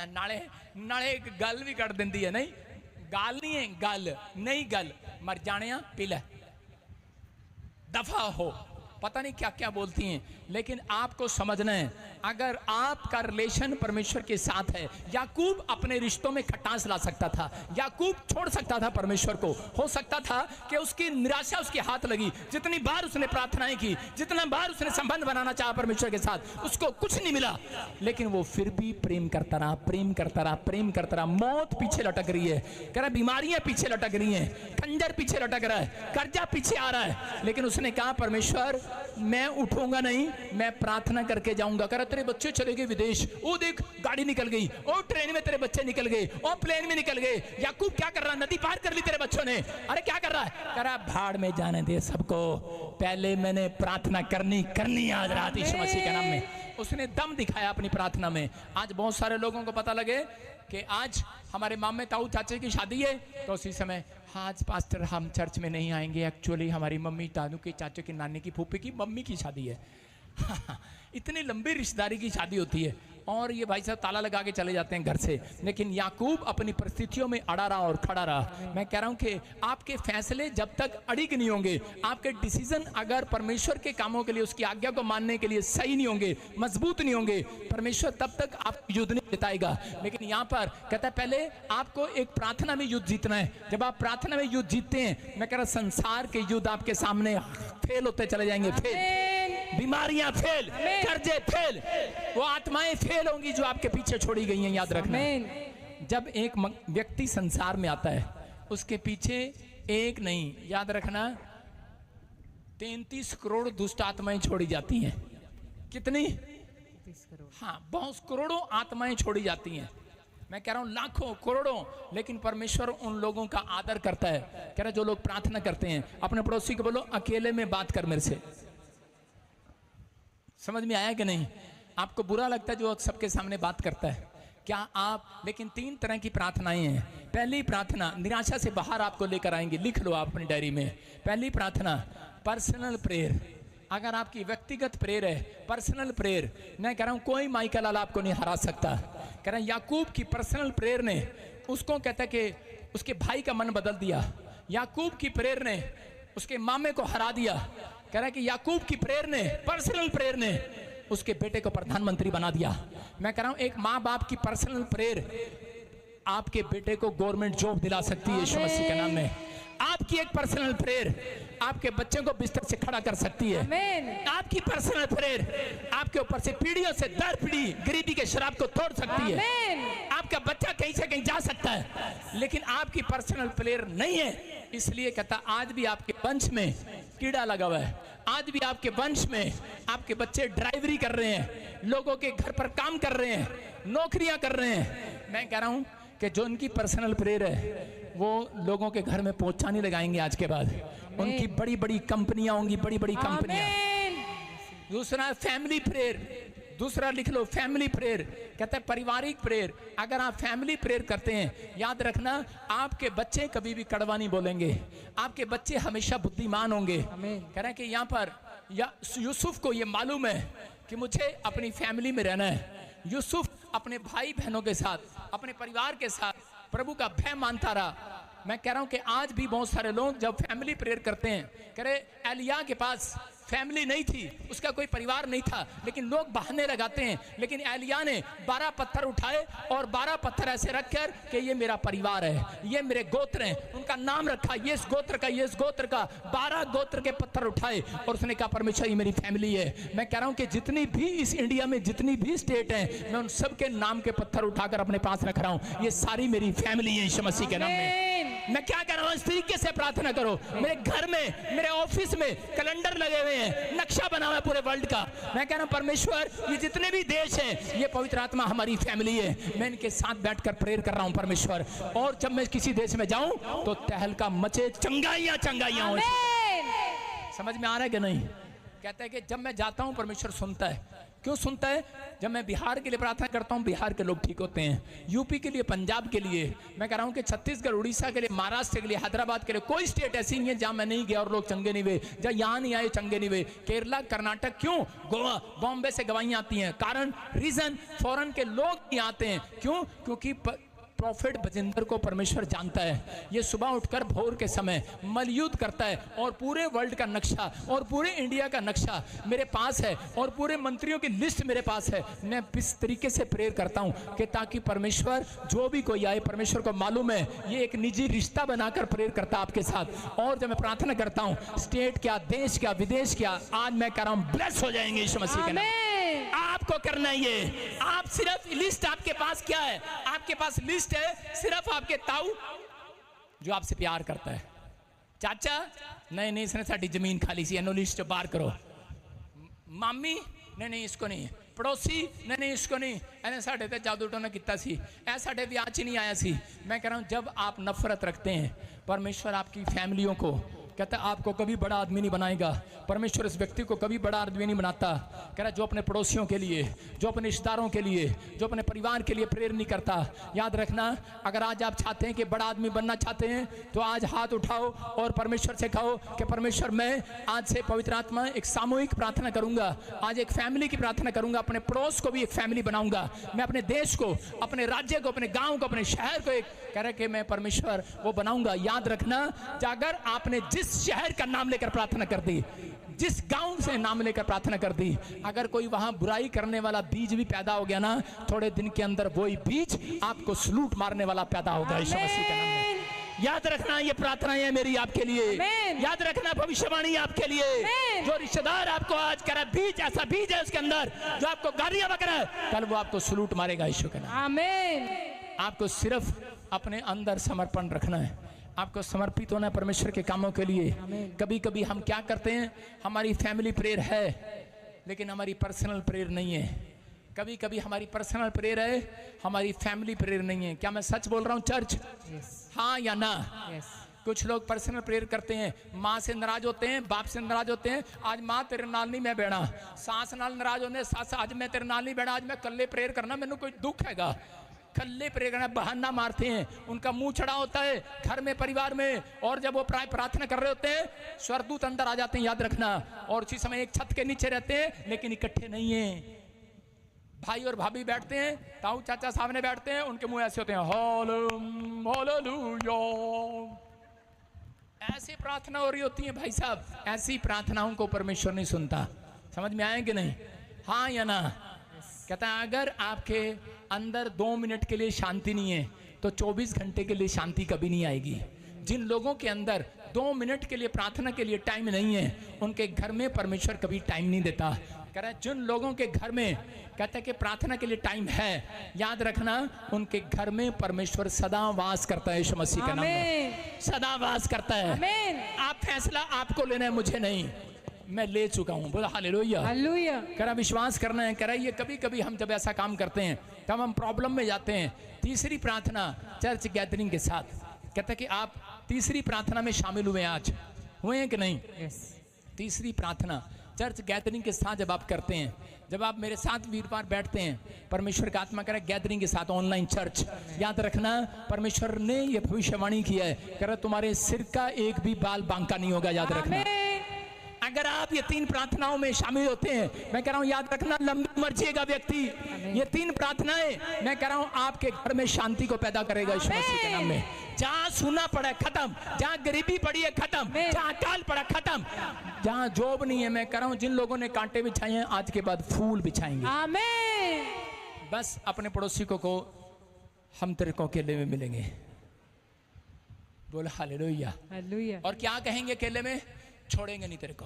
नाले गल भी कर देंदी है। नहीं गाल नहीं है, गल नहीं, गल मर जाने पी ले, दफा हो। पता नहीं क्या क्या बोलती हैं, लेकिन आपको समझना है अगर आपका रिलेशन परमेश्वर के साथ है। याकूब अपने रिश्तों में खटास ला सकता था, याकूब छोड़ सकता था परमेश्वर को। हो सकता था कि उसकी निराशा उसके हाथ लगी, जितनी बार उसने प्रार्थनाएं की, जितना बार उसने संबंध बनाना चाहा परमेश्वर के साथ, उसको कुछ नहीं मिला, लेकिन वो फिर भी प्रेम करता रहा, प्रेम करता रहा, प्रेम करता रहा। मौत पीछे लटक रही है, कह रहा बीमारियां पीछे लटक रही हैं, खंजर पीछे लटक रहा है, कर्जा पीछे आ रहा है, लेकिन उसने कहा परमेश्वर मैं उठूंगा नहीं, मैं प्रार्थना करके जाऊंगा। कह रहा तेरे बच्चे चले गए विदेश, ओ देख गाड़ी निकल गई, ओ ट्रेन में तेरे बच्चे निकल गए, ओ प्लेन में निकल गए। याकूब क्या कर रहा है? नदी पार कर ली तेरे बच्चों ने। अरे क्या कर रहा है? कह रहा भाड़ में जाने दे सबको, पहले मैंने प्रार्थना करनी आज रात यीशु मसीह के नाम में। उसने दम दिखाया अपनी प्रार्थना में। आज बहुत सारे लोगों को पता लगे कि आज हमारे मामे ताऊ चाचे की शादी है, तो उसी समय आज पास्टर हम चर्च में नहीं आएंगे, एक्चुअली हमारी मम्मी दादू के चाचे की नानी की फूफी की मम्मी की शादी है। इतनी लंबी रिश्तेदारी की शादी होती है और ये भाई साहब ताला लगा के चले जाते हैं घर से। लेकिन याकूब अपनी परिस्थितियों में अड़ा रहा और खड़ा रहा। मैं कह रहा हूं कि आपके फैसले जब तक अड़िग नहीं होंगे, आपके डिसीजन अगर परमेश्वर के कामों के लिए, उसकी आज्ञा को मानने के लिए सही नहीं होंगे, मजबूत नहीं होंगे, परमेश्वर तब तक आप युद्ध नहीं जिताएगा। लेकिन यहाँ पर कहता है पहले आपको एक प्रार्थना में युद्ध जीतना है। जब आप प्रार्थना में युद्ध जीतते हैं, मैं कह रहा संसार के युद्ध आपके सामने फेल होते चले जाएंगे। फेल, बीमारियां फेल, कर्जे फेल, वो आत्माएं फेल होंगी जो आपके पीछे छोड़ी गई हैं। याद रखना, जब एक व्यक्ति संसार में आता है, उसके पीछे एक नहीं, याद रखना 33 करोड़ दुष्ट आत्माएं छोड़ी जाती हैं। कितनी? 33 करोड़। हाँ, बहुत करोड़ों आत्माएं छोड़ी जाती हैं। मैं कह रहा हूं लाखों करोड़ों, लेकिन परमेश्वर उन लोगों का आदर करता है। कह रहा जो लोग प्रार्थना करते हैं। अपने पड़ोसी को बोलो अकेले में बात कर मेरे से। समझ में आया कि नहीं? आपको बुरा लगता है जो सबके सामने बात करता है क्या आप? लेकिन 3 तरह की प्रार्थनाएं हैं। पहली प्रार्थना निराशा से बाहर आपको लेकर आएंगे, लिख लो आप अपनी डायरी में। पहली प्रार्थना पर्सनल प्रेयर। अगर आपकी व्यक्तिगत प्रेयर है, पर्सनल प्रेयर, मैं कह रहा हूं कोई माइकल लाल आपको नहीं हरा सकता। कह रहा याकूब की पर्सनल प्रेयर ने उसको, कहता है कि उसके भाई का मन बदल दिया। याकूब की प्रेयर ने उसके मामे को हरा दिया। कह रहा है कि याकूब की प्रेयर ने, पर्सनल प्रेयर ने उसके बेटे को प्रधानमंत्री बना दिया। मैं कह रहा हूं एक माँ बाप की पर्सनल प्रेयर आपके बेटे को गवर्नमेंट जॉब दिला सकती है यीशु मसीह के नाम में। आपकी एक पर्सनल प्रेयर आपके बच्चे को बिस्तर से खड़ा कर सकती है। आपकी पर्सनल प्रेयर आपके ऊपर से पीढ़ियों से दर पीढ़ी गरीबी के शराब को तोड़ सकती है। आपका बच्चा कहीं से कहीं जा सकता है, लेकिन आपकी पर्सनल प्रेयर नहीं है। इसलिए कहता आज भी आपके वंश में कीड़ा लगा हुआ है। आज भी आपके वंश में आपके बच्चे ड्राइवरी कर रहे हैं, लोगों के घर पर काम कर रहे हैं, नौकरियां कर रहे हैं। मैं कह रहा हूं कि जो उनकी पर्सनल प्रेयर है वो लोगों के घर में पोछा नहीं लगाएंगे आज के बाद। उनकी बड़ी बड़ी कंपनियां होंगी, बड़ी बड़ी कंपनियां। दूसरा फैमिली प्रेयर, दूसरा लिख लो फैमिली प्रेयर। कहता है पारिवारिक प्रेयर। अगर आप फैमिली प्रेयर करते हैं, याद रखना आपके बच्चे कभी भी कड़वा नहीं बोलेंगे, आपके बच्चे हमेशा बुद्धिमान होंगे। कह रहे हैं कि यहाँ पर यूसुफ को ये मालूम है कि मुझे अपनी फैमिली में रहना है। यूसुफ अपने भाई बहनों के साथ, अपने परिवार के साथ प्रभु का भय मानता रहा। मैं कह रहा हूं कि आज भी बहुत सारे लोग जब फैमिली प्रेयर करते हैं, कह रहे एलिया के पास फैमिली नहीं थी, उसका कोई परिवार नहीं था, लेकिन लोग बहाने लगाते हैं। लेकिन एलिया ने 12 पत्थर उठाए और 12 पत्थर ऐसे रखकर कि ये मेरा परिवार है, ये मेरे गोत्र हैं, उनका नाम रखा, ये इस गोत्र का, ये इस गोत्र का। 12 गोत्र के पत्थर उठाए और उसने कहा परमेश्वर ये मेरी फैमिली है। मैं कह रहा हूं कि जितनी भी इस इंडिया में जितनी भी स्टेट हैं, मैं उन सबके नाम के पत्थर उठाकर अपने पास रख रहा हूं। ये सारी मेरी फैमिली है यीशु मसीह के नाम में। मैं क्या कर रहा हूं? इस तरीके से प्रार्थना करो। मेरे घर में, मेरे ऑफिस में कैलेंडर लगे हुए हैं, नक्शा बना हुआ है पूरे वर्ल्ड का। मैं कह रहा हूं परमेश्वर ये जितने भी देश हैं, ये पवित्र आत्मा हमारी फैमिली है। मैं इनके साथ बैठकर प्रेयर कर रहा हूं परमेश्वर। और जब मैं किसी देश में जाऊं तो तहलका मचे, चंगाइयां चंगाइयां हो। समझ में आ रहा है कि नहीं? कहता है कि जब मैं जाता हूं परमेश्वर सुनता है। क्यों सुनता है? जब मैं बिहार के लिए प्रार्थना करता हूं, बिहार के लोग ठीक होते हैं। यूपी के लिए, पंजाब के लिए, मैं कह रहा हूं कि छत्तीसगढ़, उड़ीसा के लिए, महाराष्ट्र के लिए, हैदराबाद के लिए, कोई स्टेट ऐसी नहीं है जहां मैं नहीं गया और लोग चंगे नहीं हुए, जहां यहां नहीं आए चंगे नहीं हुए। केरला, कर्नाटक, क्यों? गोवा, बॉम्बे से गवाहियां आती हैं। कारण, रीजन, फॉरेन के लोग नहीं आते हैं। क्यों? क्योंकि प्रॉफिट बजिंदर को परमेश्वर जानता है। ये सुबह उठकर भोर के समय मलयुद्ध करता है और पूरे वर्ल्ड का नक्शा और पूरे इंडिया का नक्शा मेरे पास है और पूरे मंत्रियों की लिस्ट मेरे पास है। मैं इस तरीके से प्रेयर करता हूं कि ताकि परमेश्वर जो भी कोई आए, परमेश्वर को मालूम है ये एक निजी रिश्ता बनाकर प्रेयर करता है आपके साथ। और जब मैं प्रार्थना करता हूं, स्टेट क्या, देश क्या, विदेश क्या, आज मैं कह रहा हूं ब्लेस हो जाएंगे यीशु मसीह के नाम। आपको करना है ये। आप सिर्फ लिस्ट, आपके पास क्या है? आपके पास लिस्ट है सिर्फ आपके ताऊ जो आपसे प्यार करता है। चाचा नहीं नहीं, इसने साड़ी जमीन खाली सी, एनो लिस्ट बाहर करो। मामी नहीं नहीं, इसको नहीं। पड़ोसी नहीं इसको नहीं ऐने साढ़े ते जादू टोना कितना सी ऐ साढ़े भी आज ही नहीं आया सी। मैं कह रहा हूँ जब आप नफरत रखते हैं, परमेश्वर आपकी फैमिलियों को कहता है आपको कभी बड़ा आदमी नहीं बनाएगा। परमेश्वर इस व्यक्ति को कभी बड़ा आदमी नहीं बनाता। कह रहा जो अपने पड़ोसियों के लिए, जो अपने रिश्तेदारों के लिए, जो अपने परिवार के लिए प्रेयर नहीं करता। याद रखना, अगर आज आप चाहते हैं कि बड़ा आदमी बनना चाहते हैं तो आज हाथ उठाओ और परमेश्वर से कहो कि परमेश्वर मैं आज से पवित्र आत्मा एक सामूहिक प्रार्थना करूंगा, आज एक फैमिली की प्रार्थना करूंगा, अपने पड़ोस को भी एक फैमिली बनाऊंगा, मैं अपने देश को, अपने राज्य को, अपने गाँव को, अपने शहर को एक कह रहे कि मैं परमेश्वर वो बनाऊंगा। याद रखना, अगर आपने जिस शहर का नाम लेकर प्रार्थना कर दी, जिस गांव से नाम लेकर प्रार्थना कर दी, अगर कोई वहां बुराई करने वाला बीज भी पैदा हो गया ना, थोड़े दिन के अंदर वही बीज आपको सलूट मारने वाला पैदा होगा यीशु मसीह के नाम में। याद रखना, ये प्रार्थना है मेरी आपके लिए। याद रखना, भविष्यवाणी आपके लिए। जो रिश्तेदार आपको आज कह रहा है बीज, ऐसा बीज है उसके अंदर जो आपको गालियां बक रहा है, कल वो आपको सलूट मारेगा यीशु के नाम। आमीन। आपको सिर्फ अपने अंदर समर्पण रखना है, आपको समर्पित होना है परमेश्वर के कामों के लिए। कभी कभी हम क्या करते हैं, हमारी फैमिली प्रेयर है लेकिन हमारी पर्सनल प्रेयर नहीं है। कभी कभी हमारी पर्सनल प्रेयर है, हमारी फैमिली प्रेयर नहीं है। क्या मैं सच बोल रहा हूँ चर्च? हाँ या ना? कुछ लोग पर्सनल प्रेयर करते हैं, माँ से नाराज होते हैं, बाप से नाराज होते हैं, आज माँ तेरे नाल नहीं मैं बैठा, सास नाल नाराज होते, सास आज मैं तेरे नाल नहीं बैठा, आज मैं कल्ले प्रेयर करना, मैंने कोई दुख हैगा। कल्ले प्रेयर करना, बहाना मारते हैं, उनका मुंह चढ़ा होता है घर में, परिवार में, और जब वो प्रार्थना कर रहे होते हैं स्वर्गदूत अंदर आ जाते हैं। याद रखना, और उसी समय एक छत के नीचे रहते हैं लेकिन इकट्ठे नहीं है। भाई और भाभी बैठते हैं, ताऊ चाचा सामने बैठते हैं, उनके मुंह ऐसे होते हैं हालेलुया, ऐसी प्रार्थना हो रही होती है। भाई साहब, ऐसी प्रार्थनाओं को परमेश्वर नहीं सुनता। समझ में आए कि नहीं? हाँ या ना? कहता है अगर आपके अंदर 2 मिनट के लिए शांति नहीं है तो 24 घंटे के लिए शांति कभी नहीं आएगी। जिन लोगों के अंदर 2 मिनट के लिए प्रार्थना के लिए टाइम नहीं है, उनके घर में परमेश्वर कभी टाइम नहीं देता। कह रहा है जिन लोगों के घर में कहता है कि प्रार्थना के लिए टाइम है, याद रखना उनके घर में परमेश्वर सदा वास करता है यीशु मसीह के नाम में, सदा वास करता है। आप फैसला आपको लेना है, मुझे नहीं, मैं ले चुका हूं। बोला हालेलुया, हालेलुया। कह रहा विश्वास करना है। कह रहा ये कभी कभी हम जब ऐसा काम करते हैं तब हम प्रॉब्लम में जाते हैं। तीसरी प्रार्थना चर्च गैदरिंग के साथ, कहता है कि आप तीसरी प्रार्थना में शामिल हुए, आज हुए हैं कि नहीं? तीसरी प्रार्थना चर्च गैदरिंग के साथ जब आप करते हैं, जब आप मेरे साथ वीरवार बैठते हैं, परमेश्वर का आत्मा करे गैदरिंग के साथ ऑनलाइन चर्च, याद रखना परमेश्वर ने ये भविष्यवाणी किया है, कह रहा तुम्हारे सिर का एक भी बाल बांका नहीं होगा। याद रखना, अगर आप ये 3 प्रार्थनाओं में शामिल होते हैं, मैं कह रहा हूँ याद रखना लंबी मर जाएगा व्यक्ति। ये 3 प्रार्थनाएं मैं कह रहा हूँ आपके घर में शांति को पैदा करेगा यीशु मसीह के नाम में। जहाँ सूना पड़ा है खत्म, जहाँ गरीबी पड़ी है खत्म, जहाँ अकाल पड़ा खत्म, जहाँ जॉब नहीं है, मैं कह रहा हूँ जिन लोगों ने कांटे बिछाए हैं आज के बाद फूल बिछाएंगे। आमीन। बस अपने पड़ोसी को हम तेरे को अकेले में मिलेंगे। बोल हालेलुया, हालेलुया। और क्या कहेंगे अकेले में? छोड़ेंगे नहीं तेरे को।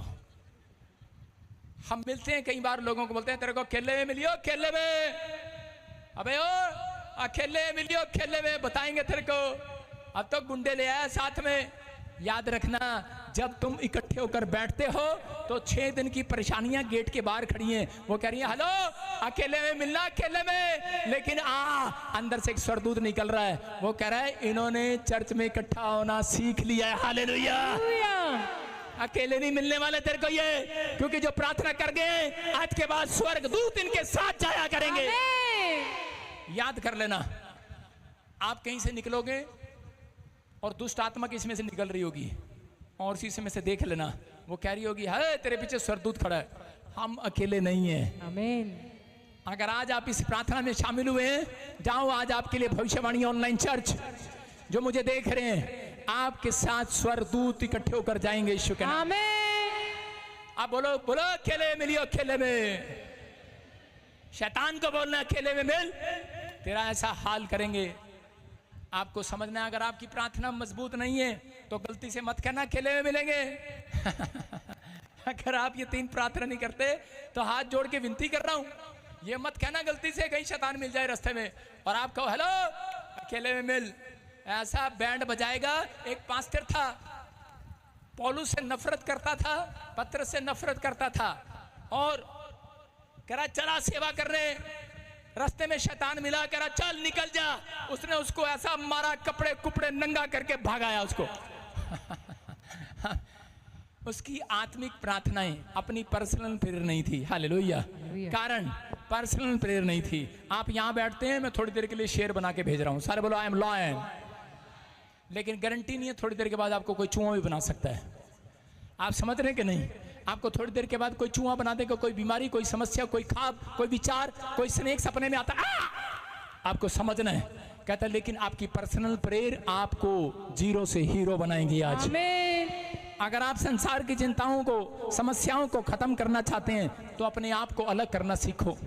हम मिलते हैं कई बार, लोगों को बोलते हैं तेरे को अकेले में मिलियो, अकेले में, अबे ओ अकेले मिलियो, अकेले में बताएंगे तेरे को। अब तो गुंडे ले आया साथ में। याद रखना, जब तुम इकट्ठे होकर बैठते हो तो 6 दिन की परेशानियां गेट के बाहर खड़ी हैं। वो कह रही है हेलो अकेले में मिलना, अकेले में, लेकिन अंदर से एक स्वर्गदूत निकल रहा है, वो कह रहा है इन्होंने चर्च में इकट्ठा होना सीख लिया है। हालेलुया। अकेले नहीं मिलने वाले तेरे को ये, क्योंकि जो प्रार्थना कर गए आज के बाद स्वर्गदूत इनके साथ जाया करेंगे। याद कर लेना, आप कहीं से निकलोगे और दुष्ट आत्मा किसी में से निकल रही होगी और शीशे में से देख लेना, वो कह रही होगी है तेरे पीछे स्वर्गदूत खड़ा है, हम अकेले नहीं हैं। आमीन। अगर आज आप इस प्रार्थना में शामिल हुए हैं, जाओ आज आपके लिए भविष्यवाणी ऑनलाइन चर्च, जो मुझे देख रहे हैं, आपके साथ स्वर्गदूत इकट्ठे होकर जाएंगे यीशु के नाम। आमीन। आप बोलो बोलो अकेले मिलियो, अकेले में। शैतान को बोलना अकेले में मिल, तेरा ऐसा हाल करेंगे। आपको समझना है, अगर आपकी प्रार्थना मजबूत नहीं है तो गलती से मत कहना अकेले में मिलेंगे। अगर आप ये 3 प्रार्थना नहीं करते तो हाथ जोड़ के विनती कर रहा हूं, ये मत कहना गलती से कहीं शैतान मिल जाए रास्ते में और आप कहो हेलो अकेले में मिल। ऐसा बैंड बजाएगा। एक पास्टर था, पौलुस से नफरत करता था, पत्रस से नफरत करता था, और कह रहा चला सेवा कर रहे, रास्ते में शैतान मिला, कह रहा चल निकल जा। उसने उसको ऐसा मारा, कपड़े कुपड़े नंगा करके भागाया उसको। उसकी आत्मिक प्रार्थनाएं अपनी पर्सनल प्रेयर नहीं थी। हालेलुया। कारण पर्सनल प्रेयर नहीं थी। आप यहां बैठते हैं, मैं थोड़ी देर के लिए शेर बना के भेज रहा हूं, सारे बोलो आई एम लॉयन, लेकिन गारंटी नहीं है थोड़ी देर के बाद आपको कोई चूहा भी बना सकता है। आप समझ रहे हैं कि नहीं? आपको थोड़ी देर के बाद कोई चूहा बना देगा, कोई बीमारी, कोई समस्या, कोई ख्वाब, कोई विचार, कोई स्नेक सपने में आता है, आपको समझना है। कहता है लेकिन आपकी पर्सनल प्रेयर आपको जीरो से हीरो बनाएंगी आज। अगर आप संसार की चिंताओं को, समस्याओं को खत्म करना चाहते हैं तो अपने आप को अलग करना सीखो।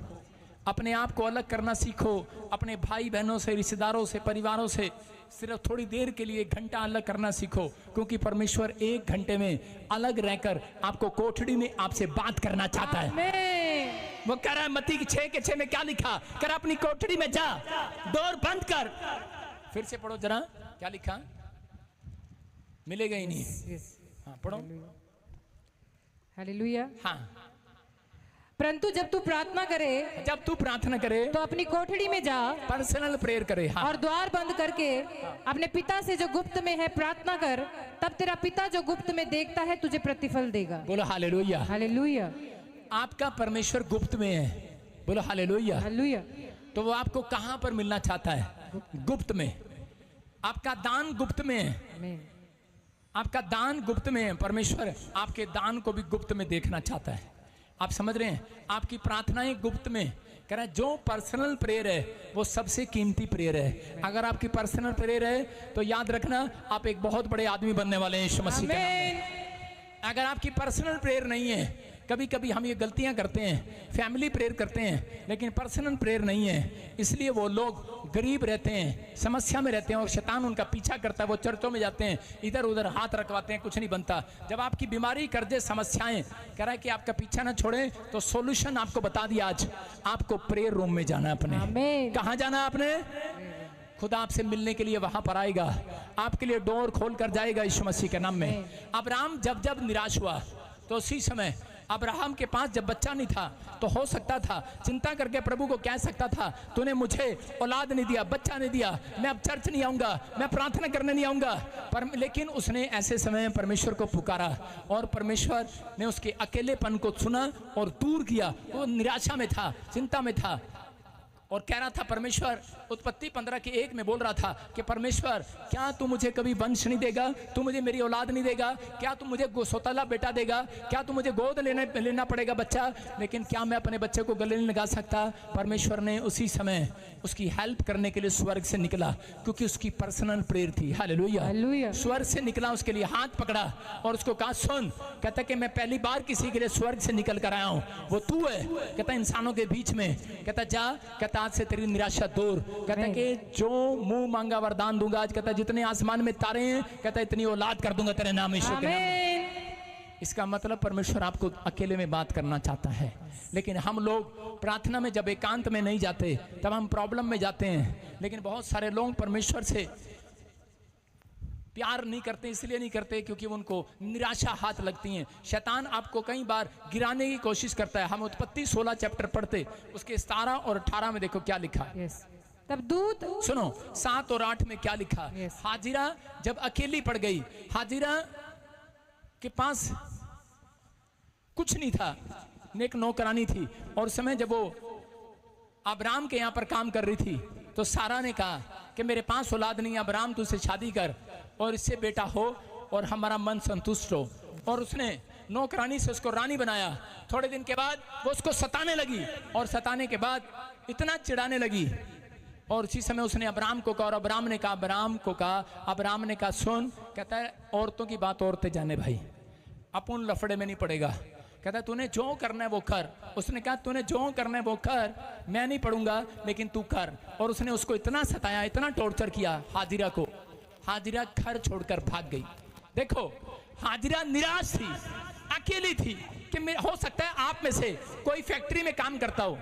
अपने आप को अलग करना सीखो। अपने भाई बहनों से, रिश्तेदारों से, परिवारों से सिर्फ थोड़ी देर के लिए 1 घंटा अलग करना सीखो, क्योंकि परमेश्वर 1 घंटे में अलग रहकर आपको कोठड़ी में आपसे बात करना चाहता है। वो कह रहा है मत्ती 6:6 में क्या लिखा? कह रहा अपनी कोठड़ी में जा, डोर बंद कर। फिर से पढ़ो जरा, क्या लिखा? मिलेगा ही नहीं। हाँ पढ़ो। हालेलुया। हाँ, परंतु जब तू प्रार्थना करे, जब तू प्रार्थना करे तो अपनी कोठड़ी में जा, पर्सनल प्रेयर करे। हाँ, और द्वार बंद करके अपने पिता से जो गुप्त में है प्रार्थना कर, तब तेरा पिता जो गुप्त में देखता है तुझे प्रतिफल देगा। बोलो हालेलुया। हालेलुया। आपका परमेश्वर गुप्त में है। बोलो हालेलुया। हालेलुया। तो वो आपको कहां पर मिलना चाहता है? गुप्त में। आपका दान गुप्त में है। आमीन। आपका दान गुप्त में है। परमेश्वर आपके दान को भी गुप्त में देखना चाहता है। आप समझ रहे हैं? आपकी प्रार्थनाएं गुप्त में। कह रहा है जो पर्सनल प्रेयर है वो सबसे कीमती प्रेयर है। अगर आपकी पर्सनल प्रेयर है तो याद रखना आप एक बहुत बड़े आदमी बनने वाले हैं यीशु मसीह के नाम में। अगर आपकी पर्सनल प्रेयर नहीं है, कभी कभी हम ये गलतियां करते हैं, फैमिली प्रेयर करते हैं लेकिन पर्सनल प्रेयर नहीं है, इसलिए वो लोग गरीब रहते हैं, समस्या में रहते हैं और शैतान उनका पीछा करता है। वो चर्चों में जाते हैं, इधर उधर हाथ रखवाते हैं, कुछ नहीं बनता। जब आपकी बीमारी, कर्जे, समस्याएं कह रहा है कि आपका पीछा ना छोड़े, तो सॉल्यूशन आपको बता दिया। आज आपको प्रेयर रूम में जाना है। अपने कहाँ जाना है? आपने खुदा आपसे मिलने के लिए वहां पर आएगा, आपके लिए डोर खोल कर जाएगा यीशु मसीह के नाम में। अब्राहम जब निराश हुआ तो उसी समय अब्राहम के पास जब बच्चा नहीं था तो हो सकता था चिंता करके प्रभु को कह सकता था तूने मुझे औलाद नहीं दिया, बच्चा नहीं दिया, मैं अब चर्च नहीं आऊंगा, मैं प्रार्थना करने नहीं आऊंगा। पर लेकिन उसने ऐसे समय परमेश्वर को पुकारा और परमेश्वर ने उसके अकेलेपन को सुना और दूर किया। वो निराशा में था, चिंता में था और कह रहा था परमेश्वर, उत्पत्ति 15:1 में बोल रहा था कि परमेश्वर क्या तू मुझे कभी वंश नहीं देगा? तू मुझे मेरी औलाद नहीं देगा? क्या तू मुझे सौतेला बेटा देगा? क्या तू मुझे गोद लेना पड़ेगा बच्चा? लेकिन क्या मैं अपने बच्चे को गले नहीं लगा सकता? परमेश्वर ने उसी समय उसकी हेल्प करने के लिए स्वर्ग से निकला, क्योंकि उसकी पर्सनल प्रेयर थी। हालेलुया। स्वर्ग से निकला, उसके लिए हाथ पकड़ा और उसको कहा सुन, कहता कि मैं पहली बार किसी के लिए स्वर्ग से निकल कर आया हूं, वो तू है। कहता इंसानों के बीच में, कहता जा, कहता आज से तेरी निराशा दूर। कहता कि जो मुंह मांगा वरदान दूंगा। आज कहता जितने आसमान में तारे हैं, कहता इतनी औलाद कर दूंगा तेरे नाम यीशु के नाम में। इसका मतलब परमेश्वर आपको अकेले में बात करना चाहता है, लेकिन हम लोग प्रार्थना में जब एकांत में नहीं जाते तब हम प्रॉब्लम में जाते हैं। लेकिन बहुत सारे लोग परमेश्वर से प्यार नहीं करते, इसलिए नहीं करते क्योंकि उनको निराशा हाथ लगती है। शैतान आपको कई बार गिराने की कोशिश करता है। हम उत्पत्ति 16 चैप्टर पढ़ते, उसके 17 और 18 में देखो क्या लिखा। तब दूत, सुनो 7 और 8 में क्या लिखा। हाजिरा जब अकेली पड़ गई, हाजिरा के पास कुछ नहीं था, नेक नौकरानी थी, और उस समय जब वो अब्राम के यहाँ पर काम कर रही थी तो सारा ने कहा कि मेरे पास औलाद नहीं, अब्राम तू से शादी कर और इससे बेटा हो और हमारा मन संतुष्ट हो। और उसने नौकरानी से उसको रानी बनाया। थोड़े दिन के बाद वो उसको सताने लगी और सताने के बाद इतना चिढ़ाने लगी और उसी समय उसने अब्राम को कहा और अब्राम ने कहा सुन, कहता है औरतों की बात औरतें जाने भाई, अपन लफड़े में नहीं पड़ेगा। कहता तूने जो करना है वो कर। उसने कहा तूने जो करना है वो कर, मैं नहीं पढ़ूंगा लेकिन तू कर। और उसने उसको इतना सताया, इतना टॉर्चर किया हाजिरा को। हाजिरा घर छोड़कर भाग गई। देखो हाजिरा निराश थी, अकेली थी कि हो सकता है आप में से कोई फैक्ट्री में काम करता हो,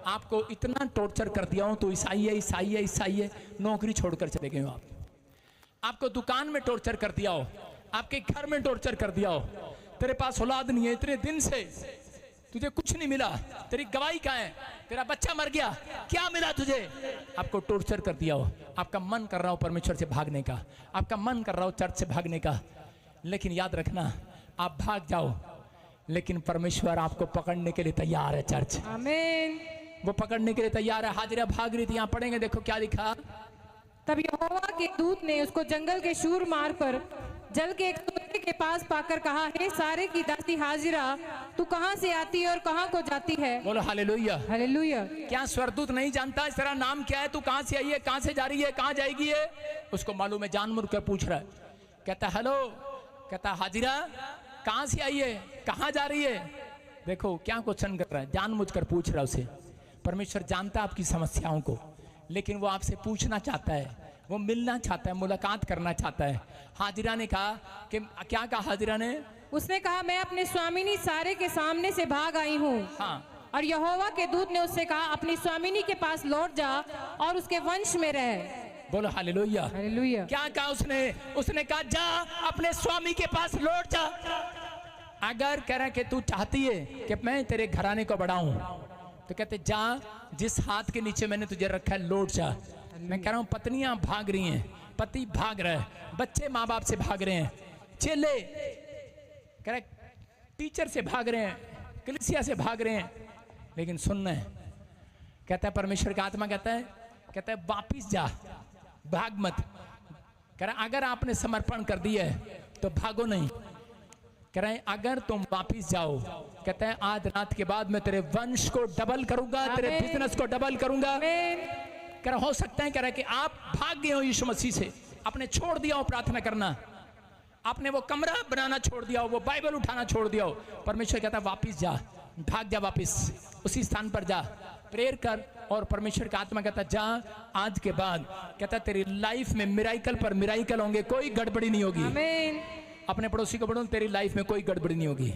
आपको इतना टॉर्चर कर दिया हो तो ईसाई है, नौकरी छोड़कर चले गए हो। आपको दुकान में टॉर्चर कर दिया हो, आपके घर में टॉर्चर कर दिया हो, तेरे पास औलाद नहीं है, इतने दिन से तुझे कुछ नहीं मिला, तेरी गवाही कहाँ है, तेरा बच्चा मर गया, क्या मिला तुझे? आपको टॉर्चर कर दिया हो, आपका मन कर रहा हो परमेश्वर से भागने का, आपका मन कर रहा हो चर्च से भागने का, लेकिन याद रखना आप भाग जाओ लेकिन परमेश्वर आपको पकड़ने के लिए तैयार है। चर्च आमीन। वो पकड़ने के लिए तैयार है। हाजिरा भाग रही थी, यहाँ पढ़ेंगे, देखो क्या लिखा। तब यहोवा के दूत ने उसको जंगल के शूर मार पर जल के एक सोते के पास पाकर कहा, हे सारे की दासी हाजिरा, तू कहाँ से आती है और कहाँ को जाती है? बोलो हालेलुया। हालेलुया। क्या स्वर्गदूत नहीं जानता है तेरा नाम क्या है, तू कहाँ से आई है, कहाँ से जा रही है, कहाँ जाएगी है? उसको मालूम है, जानबूझ कर पूछ रहा है। कहता हेलो, कहता हाजिरा कहाँ से आई है, कहाँ जा रही है? देखो क्या क्वेश्चन कर रहा है, जानबूझ कर पूछ रहा है उसे। परमेश्वर जानता है आपकी समस्याओं को, लेकिन वो आपसे पूछना चाहता है, वो मिलना चाहता है, मुलाकात करना चाहता है। हाजिरा ने कहा कि क्या कहा हाजिरा ने? उसने कहा, मैं अपने स्वामिनी सारे के सामने से भाग आई हूँ। हाँ। और यहोवा के दूत ने उससे कहा, अपनी स्वामिनी के पास लौट जा और उसके वंश में रह। बोलो हालेलुया। हालेलुया। क्या कहा उसने? उसने कहा जा अपने स्वामी के पास लौट जा। अगर कह रहा कि तू चाहती है कि मैं तेरे घराने को बढ़ाऊं, तो कहते जा, जिस हाथ के नीचे मैंने तुझे रखा है लौट जा। मैं कह रहा हूं पत्नियां भाग रही हैं, पति भाग रहा है, बच्चे माँ बाप से भाग रहे हैं, चेले कह रहे टीचर से भाग रहे हैं, कलीसिया से भाग रहे हैं, लेकिन सुनना है, कहता है परमेश्वर का आत्मा कहता है वापिस जा, भाग मत। कह रहा अगर आपने समर्पण कर दिया है तो भागो नहीं। कह रहे हैं अगर तुम वापिस जाओ, कहते हैं आज रात के बाद मैं तेरे वंश को डबल करूंगा, तेरे बिजनेस को डबल करूंगा। कह रहा हो सकता है, कह रहा है कि आप भाग गए हो यीशु मसीह से, आपने छोड़ दिया हो प्रार्थना करना, आपने वो कमरा बनाना छोड़ दिया हो, वो बाइबल उठाना छोड़ दिया हो। परमेश्वर कहता है वापिस जा, भाग जा, वापिस उसी स्थान पर जा, प्रेयर कर। और परमेश्वर का आत्मा कहता जा आज के बाद, कहता तेरी लाइफ में मिराइकल पर मिराइकल होंगे, कोई गड़बड़ी नहीं होगी। आमीन। अपने पड़ोसी को बोलो तेरी लाइफ में कोई गड़बड़ी नहीं होगी।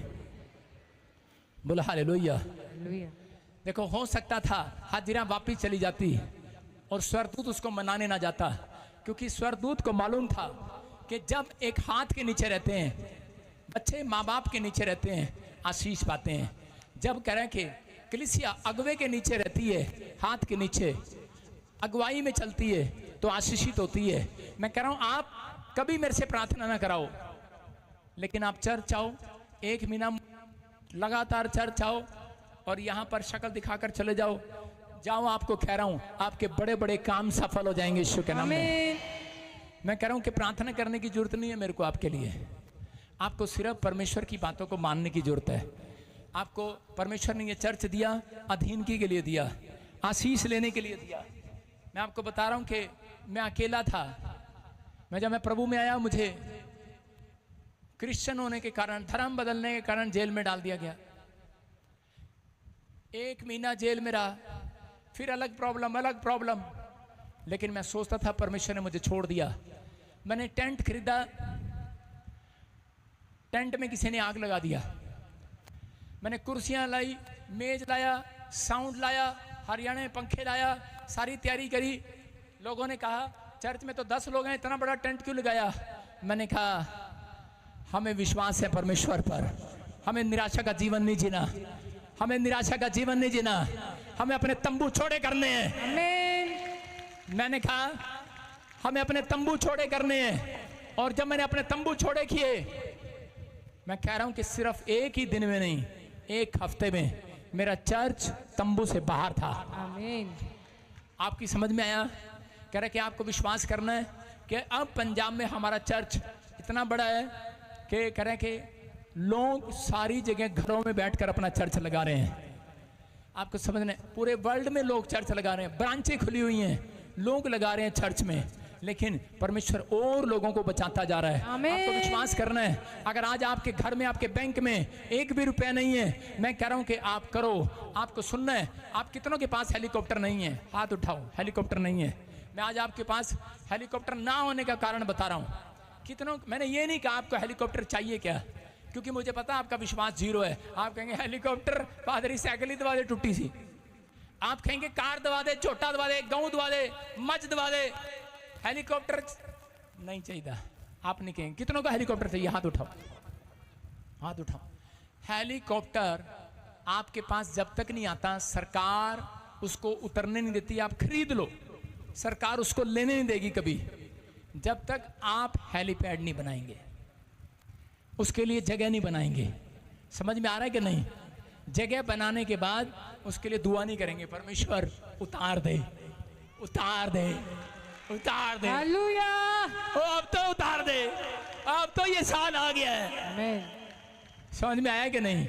बोलो हालेलुया। हालेलुया। देखो हो सकता था हाजिरा वापिस चली जाती और स्वर्गदूत उसको मनाने ना जाता, क्योंकि स्वर्गदूत को मालूम था कि जब एक हाथ के नीचे रहते हैं बच्चे, माँ बाप के नीचे रहते हैं, आशीष पाते हैं। जब कह रहे हैं कि कलीसिया अगुवे के नीचे रहती है, हाथ के नीचे अगुवाई में चलती है, तो आशीषित होती है। मैं कह रहा हूं आप कभी मेरे से प्रार्थना ना कराओ, लेकिन आप चर्च आओ, 1 महीना लगातार चर्च आओ और यहाँ पर शक्ल दिखाकर चले जाओ, आपको कह रहा हूँ आपके बड़े बड़े काम सफल हो जाएंगे यीशु के नाम में। मैं कह रहा हूँ कि प्रार्थना करने की जरूरत नहीं है मेरे को आपके लिए, आपको सिर्फ परमेश्वर की बातों को मानने की जरूरत है। आपको परमेश्वर ने ये चर्च दिया, अधीनगी के लिए दिया, आशीष लेने के लिए दिया। मैं आपको बता रहा हूँ कि मैं अकेला था, जब मैं प्रभु में आया, मुझे क्रिश्चियन होने के कारण, धर्म बदलने के कारण जेल में डाल दिया गया। 1 महीना जेल में रहा, फिर अलग प्रॉब्लम, लेकिन मैं सोचता था परमेश्वर ने मुझे छोड़ दिया। मैंने टेंट खरीदा, टेंट में किसी ने आग लगा दिया। मैंने कुर्सियां लाई, मेज लाया, साउंड लाया, हरियाणा में पंखे लाया, सारी तैयारी करी। लोगों ने कहा चर्च में तो 10 लोग हैं, इतना बड़ा टेंट क्यों लगाया? मैंने कहा हमें विश्वास है परमेश्वर पर, हमें निराशा का जीवन नहीं जीना, हमें निराशा का जीवन नहीं जीना, हमें अपने तंबू छोड़े करने हैं। आमीन। मैंने कहा हमें अपने तंबू छोड़े करने हैं, और जब मैंने अपने तंबू छोड़े किए, मैं कह रहा हूं कि सिर्फ एक ही दिन में नहीं, 1 हफ्ते में मेरा चर्च तंबू से बाहर था। आमीन। आपकी समझ में आया? कह रहे कि आपको विश्वास करना है कि अब पंजाब में हमारा चर्च इतना बड़ा है कि कह रहे कि लोग सारी जगह घरों में बैठकर अपना चर्च लगा रहे हैं। आपको समझना है, पूरे वर्ल्ड में लोग चर्च लगा रहे हैं, ब्रांचें खुली हुई हैं, लोग लगा रहे हैं चर्च में, लेकिन परमेश्वर और लोगों को बचाता जा रहा है। आपको विश्वास करना है। अगर आज आपके घर में, आपके बैंक में 1 भी रुपया नहीं है, मैं कह रहा हूं कि आप करो। आपको सुनना है, आप कितनों के पास हेलीकॉप्टर नहीं है? हाथ उठाओ। हेलीकॉप्टर नहीं है। मैं आज आपके पास हेलीकॉप्टर ना होने का कारण बता रहा हूं। कितनों, मैंने ये नहीं कहा आपको हेलीकॉप्टर चाहिए क्या, क्योंकि मुझे पता है आपका विश्वास 0 है। आप कहेंगे हेलीकॉप्टर, पादरी साइकिल ही दबा दे टूटी सी। आप कहेंगे कार दबा दे, झोटा दबा दे, गेहूं दबा दे, मज दबा दे, हेलीकॉप्टर नहीं चाहिए। आप नहीं कहेंगे। कितनों का हेलीकॉप्टर चाहिए? हाथ उठाओ, हाथ उठाओ। हेलीकॉप्टर आपके पास जब तक नहीं आता, सरकार उसको उतरने नहीं देती। आप खरीद लो, सरकार उसको लेने नहीं देगी कभी, जब तक आप हेलीपैड नहीं बनाएंगे, उसके लिए जगह नहीं बनाएंगे। समझ में आ रहा है कि नहीं? जगह बनाने के बाद उसके लिए दुआ नहीं करेंगे, परमेश्वर उतार दे, उतार दे, उतार दे। हालेलुया। ओ अब तो उतार दे, अब तो ये साल आ गया है। आमीन। समझ में आया कि नहीं?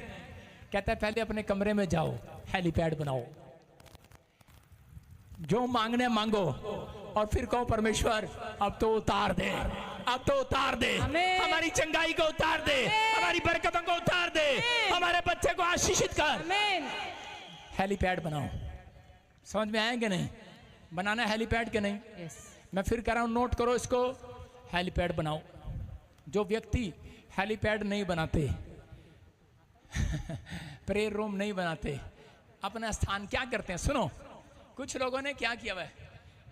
कहता है पहले अपने कमरे में जाओ, हेलीपैड बनाओ, जो मांगने मांगो, और फिर कहो परमेश्वर अब तो उतार दे, अब तो उतार दे, आमीन। हमारी चंगाई को उतार दे, हमारी बरकतों को उतार दे, हमारे बच्चे को आशीषित कर। आमीन। हेलीपैड बनाओ। समझ में आया कि नहीं? बनाना है हेलीपैड के नहीं? यस। मैं फिर कह रहा हूं, नोट करो इसको, हेलीपैड बनाओ। जो व्यक्ति हेलीपैड नहीं बनाते प्रेयर रूम नहीं बनाते, अपना स्थान क्या करते हैं? सुनो, कुछ लोगों ने क्या किया हुआ है,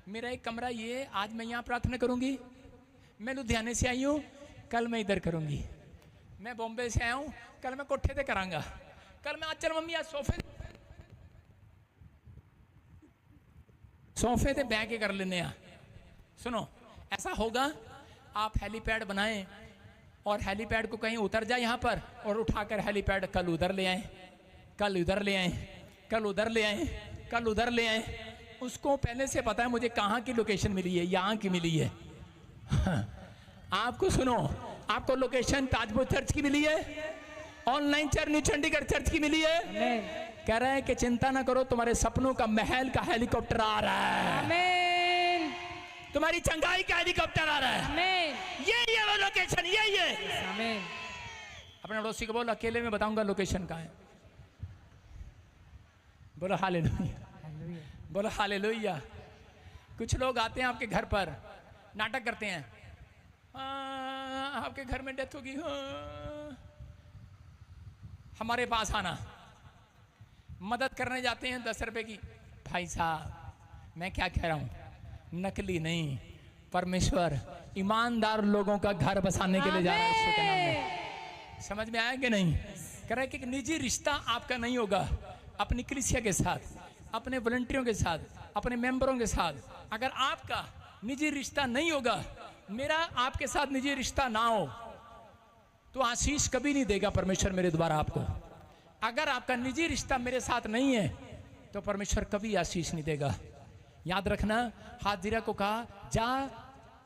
मेरा एक कमरा ये, आज मैं यहाँ प्रार्थना करूंगी, मैं लुधियाने से आई हूँ, कल मैं इधर करूंगी, मैं बॉम्बे से आया हूँ, कल मैं कोठे पे करांगा, कल मैं आज चल मम्मी आज सोफे पे बैठ के कर लेने आ। सुनो, ऐसा होगा, आप हेलीपैड बनाएं और हेलीपैड को कहीं उतर जाए यहाँ पर, और उठाकर हेलीपैड कल उधर ले आए, कल उधर ले आए, कल उधर ले आए, कल उधर ले आए। उसको पहले से पता है मुझे कहाँ की लोकेशन मिली है, यहाँ की मिली है। आपको सुनो, आपको लोकेशन ताजपुर चर्च की मिली है, online church new Chandigarh church की मिली है। आमीन। कह रहे हैं कि चिंता ना करो, तुम्हारे सपनों का महल का हेलीकॉप्टर आ रहा है, आमीन। तुम्हारी चंगाई का हेलीकॉप्टर आ रहा है। आमीन। यही है वो लोकेशन, यही है। आमीन। अपने पड़ोसी को बोल, अकेले में बताऊंगा लोकेशन कहाँ है। बोलो हालेलुया, बोलो हालेलुया। कुछ लोग आते हैं आपके घर पर, नाटक करते हैं, आपके घर में डेथ होगी, हमारे पास आना, मदद करने जाते हैं 10 रुपए की। भाई साहब मैं क्या कह रहा हूं, नकली नहीं, परमेश्वर ईमानदार लोगों का घर बसाने के लिए जा रहा है यीशु के नाम में। समझ में आया कि नहीं? कह रहा है कि निजी रिश्ता आपका नहीं होगा अपनी कलीसिया के साथ, अपने वॉलंटियरों के साथ, अपने मेंबरों के साथ। अगर आपका निजी रिश्ता नहीं होगा, मेरा आपके साथ निजी रिश्ता ना हो, तो आशीष कभी नहीं देगा परमेश्वर मेरे द्वारा आपको। अगर आपका निजी रिश्ता मेरे साथ नहीं है, तो परमेश्वर कभी आशीष नहीं देगा। याद रखना, हाजिरा को कहा, जा,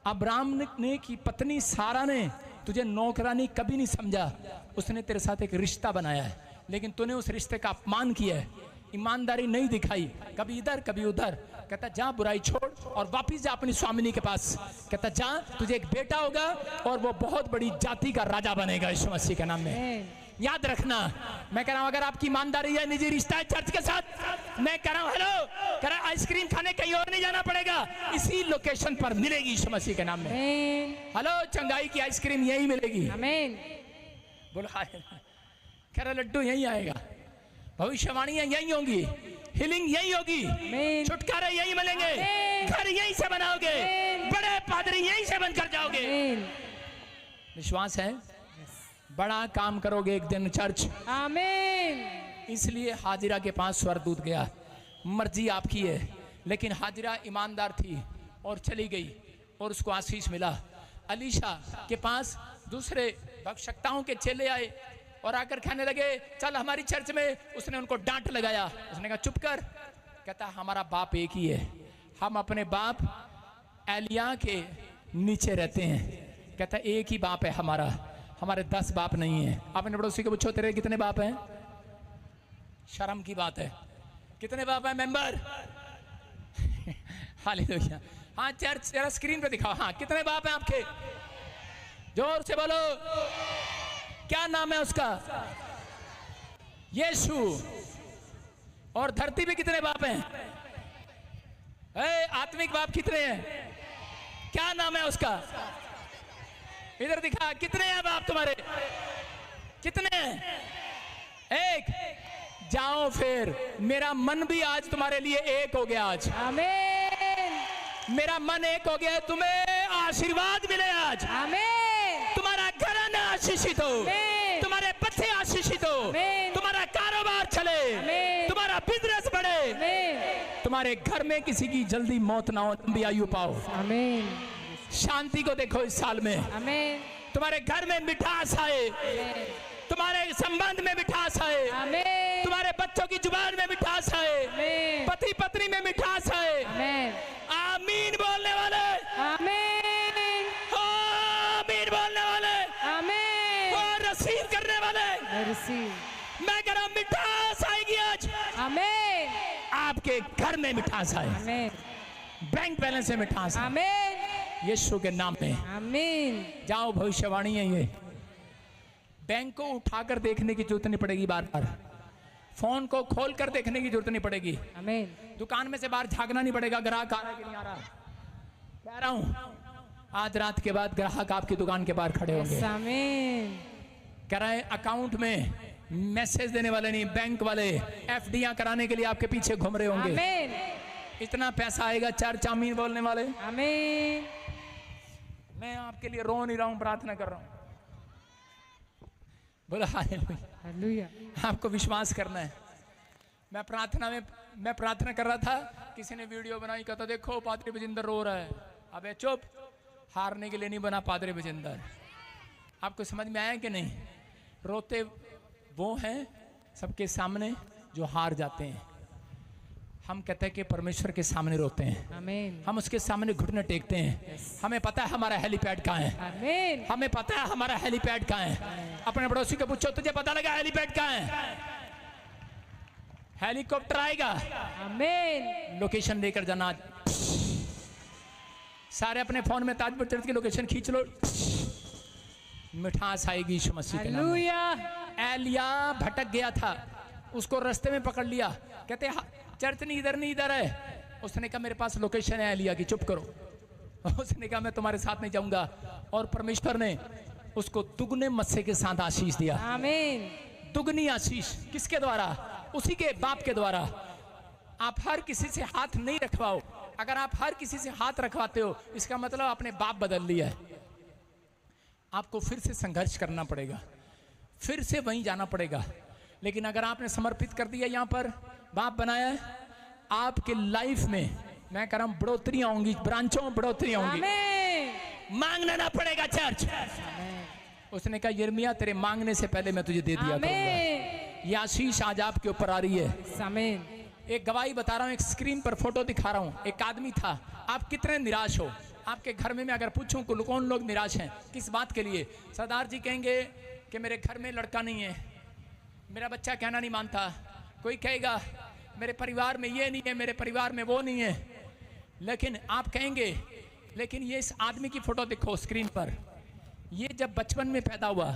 अब्राम ने की पत्नी सारा ने तुझे नौकरानी कभी नहीं समझा, उसने तेरे साथ एक रिश्ता बनाया है, लेकिन तूने उस रिश्ते का अपमान किया है, ईमानदारी नहीं दिखाई, कभी इधर कभी उधर। कहता जा बुराई छोड़ और वापिस जा अपनी स्वामिनी के पास। कहता जा, तुझे एक बेटा होगा और वो बहुत बड़ी जाति का राजा बनेगा यीशु मसीह के नाम में। याद रखना, मैं कह रहा हूं, अगर आपकी ईमानदारी है, निजी रिश्ता है चर्च के साथ, मैं कह रहा हूं, हेलो, कह रहा आइसक्रीम खाने कहीं और नहीं जाना पड़ेगा, इसी लोकेशन पर मिलेगी यीशु मसीह के नाम में। हेलो, चंगाई की आइसक्रीम यही मिलेगी। आमीन। बोलो कह रहा लड्डू यही आएगा, भविष्यवाणियां यही होंगी, हीलिंग यही होगी, छुटकारे यही मिलेंगे, घर यहीं से बनाओगे, बड़े पादरी यहीं से बनकर जाओगे। विश्वास है? बड़ा काम करोगे एक दिन चर्च। आमीन। इसलिए हाजिरा के पास स्वर्गदूत गया, मर्जी आपकी है, लेकिन हाजिरा ईमानदार थी और चली गई और उसको आशीष मिला। अलीशा के पास दूसरे भविष्यवक्ताओं के चेले आए और आकर कहने लगे, चल हमारी चर्च में। उसने उनको डांट लगाया, उसने कहा चुप कर। कहता हमारा बाप एक ही है, हम अपने बाप एलिया के नीचे रहते हैं। कहता एक ही बाप है हमारा, हमारे 10 बाप नहीं है। अपने पड़ोसी को पूछो, तेरे कितने बाप हैं? शर्म की बात है, कितने बाप हैं मेंबर? हालेलुया। हाँ चर्च जरा स्क्रीन पे दिखाओ, हाँ कितने बाप हैं आपके? जोर से बोलो, क्या नाम है उसका? यीशु। और धरती पे कितने बाप हैं? आत्मिक बाप कितने हैं? क्या नाम है उसका? इधर दिखा, कितने हैं बाप तुम्हारे? कितने हैं? एक। जाओ फिर, मेरा मन भी आज तुम्हारे लिए एक हो गया आज। आमीन। मेरा मन एक हो गया है, तुम्हें आशीर्वाद मिले आज। आमीन। तुम्हारा घराना आशीषित हो, तुम्हारे बच्चे आशीषित हो, तुम्हारा कारोबार चले, आमीन। तुम्हारा बिजनेस बढ़े, आमीन तुम्हारे घर में किसी की जल्दी मौत ना हो, लंबी आयु पाओ। आमीन शांति को देखो इस साल में, आमीन तुम्हारे घर में मिठास आए, तुम्हारे संबंध में मिठास आए, आमीन तुम्हारे बच्चों की जुबान में मिठास आए, आमीन पति पत्नी में मिठास आए। आमीन आमीन बोलने वाले, आमीन आमीन बोलने वाले आमीन और रसीद करने वाले, रिसीव मैं कह रहा हूं मिठास आएगी आज। आमीन आपके घर में मिठास आए, आमीन बैंक बैलेंस में मिठास आए, आमीन यीशु के नाम में। आमीन जाओ, भविष्यवाणी है ये। बैंक को उठाकर देखने की जरूरत नहीं पड़ेगी, बार बार फोन को खोल कर देखने की जरूरत नहीं पड़ेगी, आमीन दुकान में से बाहर झांकना नहीं पड़ेगा ग्राहक आ रहा है कि नहीं आ रहा। कह रहा हूं आज रात के बाद ग्राहक आपकी दुकान के बाहर खड़े होंगे। आमीन कह रहे हैं अकाउंट में मैसेज देने वाले नहीं, बैंक वाले एफडीआं कराने के लिए आपके पीछे घूम रहे होंगे। आमीन इतना पैसा आएगा, चर्च आमीन बोलने वाले। आमीन मैं आपके लिए रो नहीं रहा हूं, प्रार्थना कर रहा हूं। बोला हालेलुया। हालेलुया आपको विश्वास करना है। मैं प्रार्थना कर रहा था, किसी ने वीडियो बनाई, कहता देखो पादरी बजिंदर रो रहा है। अबे चुप, हारने के लिए नहीं बना पादरी बजिंदर। आपको समझ में आया कि नहीं? रोते वो हैं सबके सामने जो हार जाते हैं। हम कहते हैं कि परमेश्वर के सामने रोते हैं, आमीन हम उसके सामने घुटने टेकते हैं। हमें पता है हमारा हेलीपैड कहाँ है, आमीन हमें पता है हमारा हेलीपैड कहाँ है। अपने पड़ोसी को पूछो तुझे पता लगा हेलीपैड कहाँ है? हेलीकॉप्टर आएगा, आमीन लोकेशन लेकर जाना। सारे अपने फोन में ताजपुर चर्च की लोकेशन खींच लो, मिठास आएगी यीशु मसीह के नाम में। हालेलुया एलिया भटक गया था, उसको रास्ते में पकड़ लिया। कहते चर्च नहीं इधर है। उसने कहा मेरे पास लोकेशन है एलिया की, चुप करो। उसने कहा मैं तुम्हारे साथ नहीं जाऊंगा। और परमेश्वर ने उसको दुगने मत्से के साथ आशीष दिया। आमीन दुगनी आशीष किसके द्वारा? उसी के बाप के द्वारा। आप हर किसी से हाथ नहीं रखवाओ। अगर आप हर किसी से हाथ रखवाते हो, इसका मतलब आपने बाप बदल लिया है। आपको फिर से संघर्ष करना पड़ेगा, फिर से वहीं जाना पड़ेगा। लेकिन अगर आपने समर्पित कर दिया, यहाँ पर बाप बनाया है, आपके लाइफ में मैं कह रहा हूं बढ़ोतरियां होंगी, ब्रांचों में बढ़ोतरियां होंगी। आमीन मांगना ना पड़ेगा चर्च। उसने कहा यिर्मयाह तेरे मांगने से पहले मैं तुझे दे दिया करूंगा। आमीन ये आशीष आज आपके ऊपर आ रही है। आमीन एक गवाही बता रहा हूं, एक स्क्रीन पर फोटो दिखा रहा हूं। एक आदमी था, आप कितने निराश हो। आपके घर में मैं अगर पूछूं कौन लोग निराश हैं, किस बात के लिए? सरदार जी कहेंगे कि मेरे घर में लड़का नहीं है, मेरा बच्चा कहना नहीं मानता। कोई कहेगा मेरे परिवार में ये नहीं है, मेरे परिवार में वो नहीं है। लेकिन आप कहेंगे, लेकिन ये इस आदमी की फोटो देखो स्क्रीन पर। ये जब बचपन में पैदा हुआ,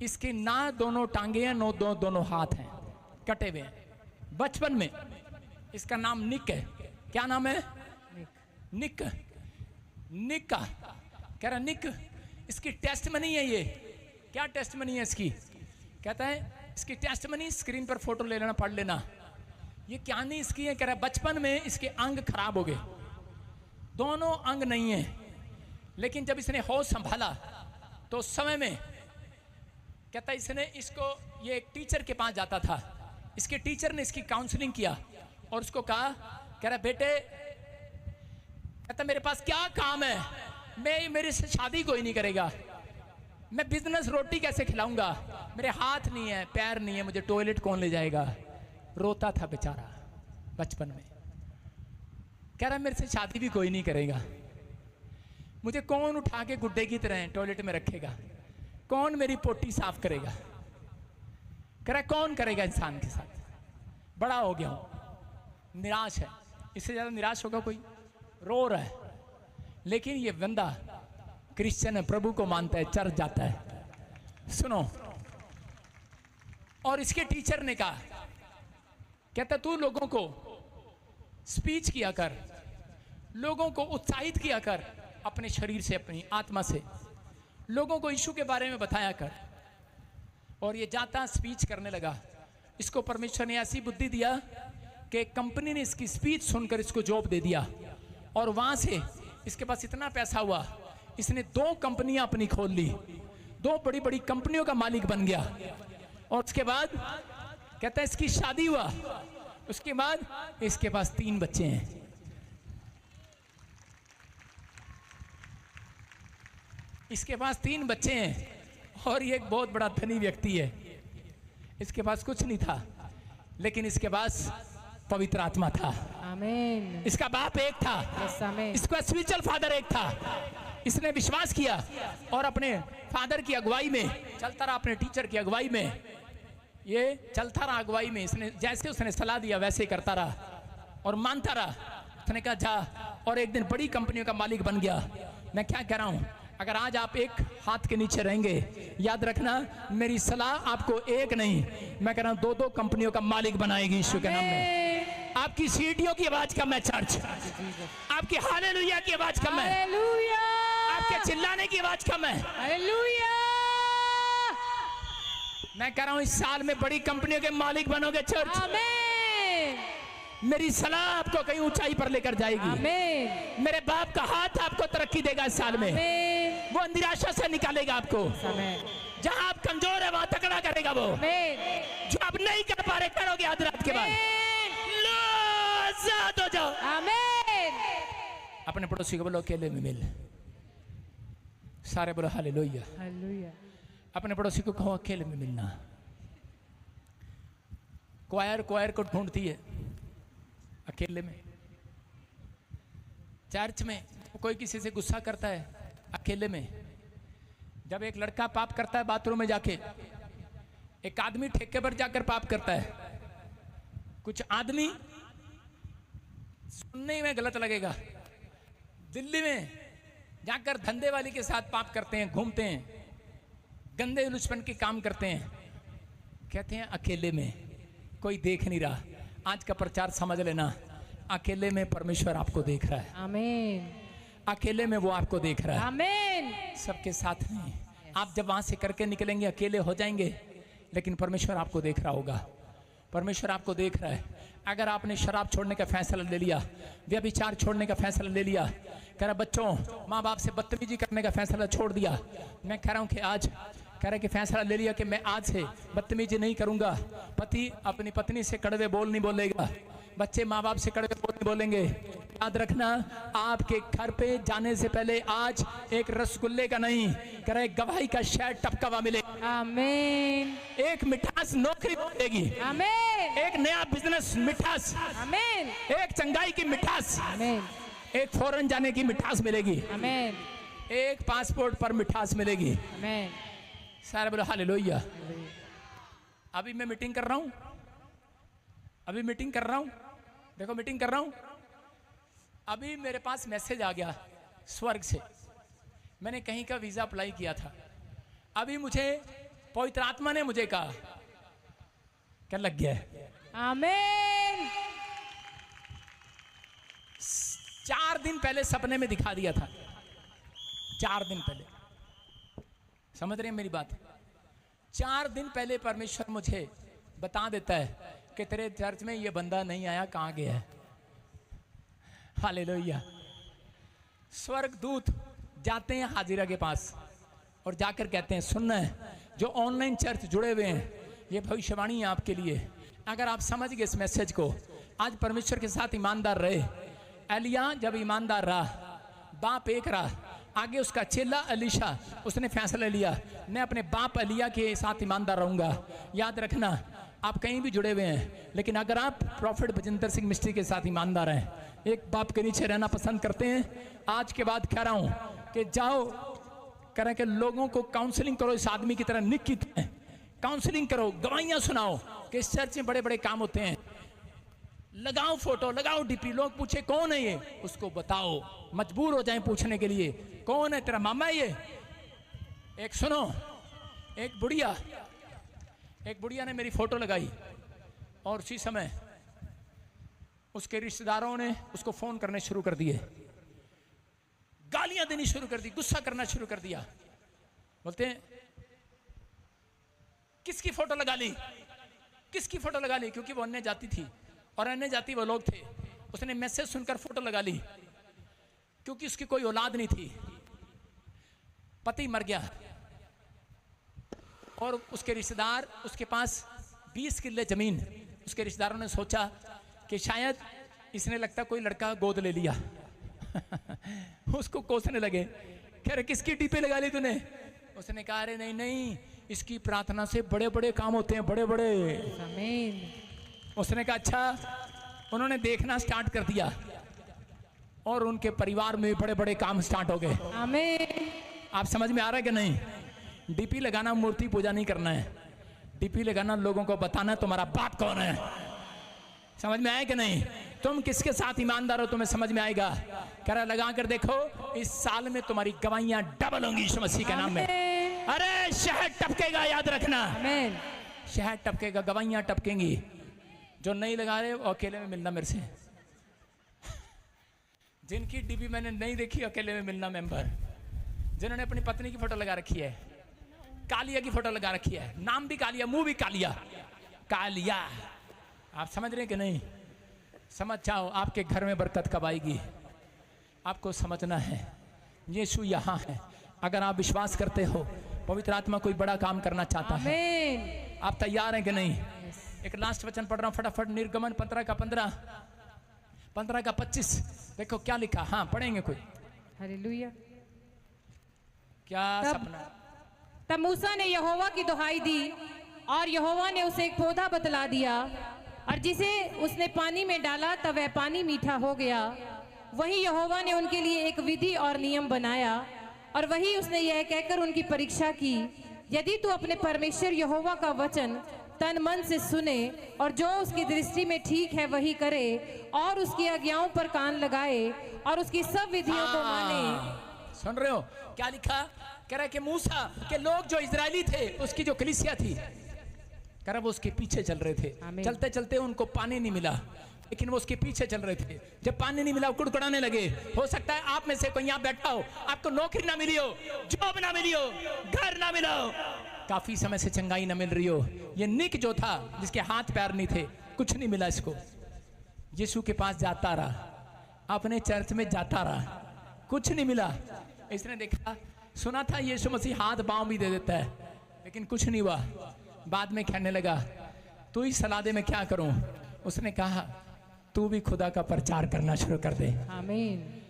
इसके ना दोनों टांगे हैं, दोनों हाथ हैं, कटे हुए हैं बचपन में। इसका नाम निक है। क्या नाम है? निक। निक का कह रहा निक, इसकी टेस्ट मनी है। ये क्या टेस्ट मनी है इसकी? कहता है इसकी टेस्ट मनी स्क्रीन पर फोटो ले लेना, पढ़ लेना। ये क्या नहीं इसकी है? कह रहा बचपन में इसके अंग खराब हो गए, दोनों अंग नहीं है। लेकिन जब इसने होश संभाला तो उस समय में कहता इसने इसको, ये एक टीचर के पास जाता था, इसके टीचर ने इसकी काउंसलिंग किया और उसको कहा, कह रहा बेटे, कहता मेरे पास क्या काम है, मैं मेरे से शादी कोई नहीं करेगा, मैं बिजनेस रोटी कैसे खिलाऊंगा, मेरे हाथ नहीं है, पैर नहीं है, मुझे टॉयलेट कौन ले जाएगा। रोता था बेचारा बचपन में। कह रहा मेरे से शादी भी कोई नहीं करेगा, मुझे कौन उठा के गुड्डे की तरह टॉयलेट में रखेगा, कौन मेरी पोटी साफ करेगा। कह रहा कौन करेगा इंसान के साथ। बड़ा हो गया हूं, निराश है, इससे ज्यादा निराश होगा कोई? रो रहा है। लेकिन ये बंदा क्रिश्चियन है, प्रभु को मानता है, चर्च जाता है। सुनो, और इसके टीचर ने कहा, कहता तू लोगों को स्पीच किया कर, लोगों को उत्साहित किया कर, अपने शरीर से, अपनी आत्मा से लोगों को यीशु के बारे में बताया कर। और ये जाता स्पीच करने लगा। इसको परमेश्वर ने ऐसी बुद्धि दिया कि कंपनी ने इसकी स्पीच सुनकर इसको जॉब दे दिया। और वहां से इसके पास इतना पैसा हुआ, इसने 2 कंपनियां अपनी खोल ली, 2 बड़ी बड़ी कंपनियों का मालिक बन गया। और उसके बाद कहता है इसकी शादी हुआ, उसके बाद इसके पास 3 बच्चे हैं। इसके पास 3 बच्चे हैं और ये एक बहुत बड़ा धनी व्यक्ति है। इसके पास कुछ नहीं था, लेकिन इसके पास पवित्र आत्मा था। आमीन। इसका बाप एक था, यस, आमीन। इसका स्पिरिचुअल फादर एक था। इसने विश्वास किया और अपने फादर की अगुवाई में चलता रहा, अपने टीचर की अगुवाई में ये चलता रहा। अगुवाई में इसने जैसे उसने सलाह दिया वैसे ही करता रहा और मानता रहा। उसने कहा जा, और एक दिन बड़ी कंपनियों का मालिक बन गया। मैं क्या कह रहा हूं, अगर आज आप एक हाथ के नीचे रहेंगे, याद रखना मेरी सलाह आपको एक नहीं, मैं कह रहा हूं 2-2 कंपनियों का मालिक बनाएगी यीशु के नाम में। आपकी सीढ़ियों की आवाज कम है चर्च, आपकी हालेलुया की आवाज कम है, हालेलुया, आपके चिल्लाने की आवाज कम है। हालेलुया। मैं कह रहा हूं इस साल में बड़ी कंपनियों के मालिक बनोगे चर्च। आमीन, मेरी सलाह आपको कहीं ऊंचाई पर लेकर जाएगी। आमीन, मेरे बाप का हाथ आपको तरक्की देगा इस साल में। आमीन, वो निराशा से निकालेगा आपको। आमीन, जहां आप कमजोर है वहां तगड़ा करेगा वो। आमीन, जो आप नहीं कर पा रहे करोगे आज रात के बाद। लो आजाद हो जाओ। आमीन। अपने पड़ोसी को बोलो अकेले में मिल। सारे बोलो हालेलुया। हालेलुया। अपने पड़ोसी को कहो अकेले में मिलना। क्वायर को ढूंढती है अकेले में। चर्च में कोई किसी से गुस्सा करता है अकेले में। जब एक लड़का पाप करता है बाथरूम में जाके, एक आदमी ठेके पर जाकर पाप करता है। कुछ आदमी सुनने में गलत लगेगा, दिल्ली में जाकर धंधे वाली के साथ पाप करते हैं, घूमते हैं, गंदे लुचपन के काम करते हैं। कहते हैं अकेले में, कोई देख नहीं रहा। आज का प्रचार समझ लेना, अकेले में परमेश्वर आपको देख रहा है। आमीन, अकेले में वो आपको देख रहा है, आमीन। सबके साथ नहीं। आप जब वहां से करके निकलेंगे अकेले हो जाएंगे, लेकिन परमेश्वर आपको देख रहा होगा। परमेश्वर आपको देख रहा है। अगर आपने शराब छोड़ने का फैसला ले लिया, व्यभिचार छोड़ने का फैसला ले लिया, कह रहा बच्चों माँ बाप से बदतमीजी करने का फैसला छोड़ दिया, मैं कह रहा हूँ कि आज कह रहा कि फैसला ले लिया कि मैं आज से बदतमीजी नहीं करूंगा। पति अपनी पत्नी से कड़वे बोल नहीं बोलेगा, बच्चे माँ बाप से कड़वे बोल नहीं बोलेंगे। याद रखना, आपके घर पे जाने से पहले आज एक रसगुल्ले का नहीं, कह रहे गवाही का शहद टपका हुआ मिलेगा। आमीन, एक मिठास नौकरी मिलेगी, आमीन, एक नया बिजनेस मिठास, आमीन, एक चंगाई की मिठास, आमीन, एक फॉरेन जाने की मिठास मिलेगी, आमीन, एक पासपोर्ट पर मिठास मिलेगी। आमीन। सारे बोलो हालेलुया। अभी मैं मीटिंग कर रहा हूं, अभी मीटिंग कर रहा हूं, देखो मीटिंग कर रहा हूं। अभी मेरे पास मैसेज आ गया स्वर्ग से। मैंने कहीं का वीजा अप्लाई किया था। अभी मुझे पवित्र आत्मा ने मुझे कहा क्या लग गया है। आमीन। 4 दिन पहले सपने में दिखा दिया था, 4 दिन पहले। समझ रहे हैं मेरी बात? 4 दिन पहले परमेश्वर मुझे बता देता है कि तेरे चर्च में ये बंदा नहीं आया, कहाँ गया है। हालेलुया। स्वर्ग दूत जाते हैं हाजिरा के पास और जाकर कहते हैं सुनना है, जो ऑनलाइन चर्च जुड़े हुए हैं, ये भविष्यवाणी है आपके लिए। अगर आप समझ गए इस मैसेज को, आज परमेश्वर के साथ ईमानदार रहे। एलिया जब ईमानदार रहा, बाप एक रहा, आगे उसका चेला अलीशा, उसने फैसला लिया मैं अपने बाप एलिया के साथ ईमानदार रहूंगा। याद रखना, आप कहीं भी जुड़े हुए हैं, लेकिन अगर आप प्रॉफिट बजिंदर सिंह मिस्त्री के साथ ईमानदार हैं, एक बाप के नीचे रहना पसंद करते हैं, आज के बाद कह रहा हूं कि जाओ करें कि लोगों को काउंसलिंग करो, इस आदमी की तरह निक की तरह काउंसलिंग करो, गवाहियां सुनाओ कि इस चर्च में बड़े बड़े काम होते हैं। लगाओ फोटो, लगाओ डीपी, लोग पूछे कौन है ये, उसको बताओ, मजबूर हो जाए पूछने के लिए कौन है तेरा मामा ये। एक सुनो, एक बुढ़िया ने मेरी फोटो लगाई और उसी समय उसके रिश्तेदारों ने उसको फोन करने शुरू कर दिए, गालियां देनी शुरू कर दी, गुस्सा करना शुरू कर दिया। बोलते हैं किसकी फोटो लगा ली, किसकी फोटो लगा ली, क्योंकि वो अन्य जाति थी और अन्य जाति वो लोग थे। उसने मैसेज सुनकर फोटो लगा ली, क्योंकि उसकी कोई औलाद नहीं थी, पति मर गया और उसके रिश्तेदार उसके पास 20 किले जमीन। उसके रिश्तेदारों ने सोचा कि शायद इसने लगता कोई लड़का गोद ले लिया। उसको कोसने लगे, कह रहे किसकी टीपे लगा ली तूने? उसने कहा अरे नहीं नहीं, इसकी प्रार्थना से बड़े बड़े काम होते हैं, बड़े बड़े। आमीन। उसने कहा अच्छा। उन्होंने देखना स्टार्ट कर दिया और उनके परिवार में बड़े बड़े काम स्टार्ट हो गए। आमीन। आप समझ में आ रहा है कि नहीं? डीपी लगाना मूर्ति पूजा नहीं करना है, डीपी लगाना लोगों को बताना तुम्हारा बाप कौन है। समझ में आया कि नहीं? तुम किसके साथ ईमानदार हो तुम्हें समझ में आएगा। कह रहा लगा कर देखो, इस साल में तुम्हारी गवाहियां डबल होंगी यीशु मसीह के नाम में। अरे शहर टपकेगा, याद रखना। आमीन। शहर टपकेगा, गवाहियां टपकेंगी। जो नहीं लगा रहे वो अकेले में मिलना मेरे से। जिनकी डीपी मैंने नहीं देखी अकेले में मिलना मेंबर। जिन्होंने अपनी पत्नी की फोटो लगा रखी है, कालिया की फोटो लगा रखी है, नाम भी कालिया, मुंह भी कालिया, कालिया। आप समझ रहे कि नहीं? समझ जाओ आपके घर में बरकत कब आएगी, आपको समझना है। यीशु यहाँ है। अगर आप विश्वास करते हो पवित्र आत्मा कोई बड़ा काम करना चाहता है, आमीन। आप तैयार हैं कि नहीं? एक लास्ट वचन पढ़ रहा हूं फटाफट, निर्गमन 15 का 15, 15 का 25। देखो क्या लिखा। हाँ पढ़ेंगे कोई? हालेलुया। क्या तब- सपना? तब मूसा ने यहोवा की दुहाई दी और यहोवा ने उसे एक पौधा बतला दिया, और जिसे उसने पानी में डाला तब वह पानी मीठा हो गया। वही यहोवा ने उनके लिए एक विधि और नियम बनाया, और वही उसने यह कहकर उनकी परीक्षा की, यदि तू अपने परमेश्वर यहोवा का वचन तन मन से सुने और जो उसकी दृष्टि में ठीक है वही करे, और उसकी आज्ञाओं पर कान लगाए और उसकी सब विधियों को माने। सुन रहे हो क्या लिखा? कह रहा है कि मूसा के लोग जो इजरायली थे, उसकी जो कलीसिया थी, कह रहा वो उसके पीछे चल रहे थे। आमीन। चलते चलते उनको पानी नहीं मिला, लेकिन वो उसके पीछे चल रहे थे। जब पानी नहीं मिला वो कुड़कुड़ाने लगे। हो सकता है आप में से कोई यहाँ बैठा हो, आपको नौकरी ना मिली हो, जॉब ना मिली हो, घर ना मिला हो, काफी समय से चंगाई ना मिल रही हो। ये निक जो था, जिसके हाथ पैर नहीं थे, कुछ नहीं मिला इसको। यीशु के पास जाता रहा, अपने चर्च में जाता रहा, कुछ नहीं मिला। इसने देखा, सुना था यीशु मसीह हाथ पांव भी दे देता है, लेकिन कुछ नहीं हुआ। बाद में कहने लगा तू ही सलाह दे मैं क्या करूं। उसने कहा तू भी खुदा का प्रचार करना शुरू कर दे। आमीन।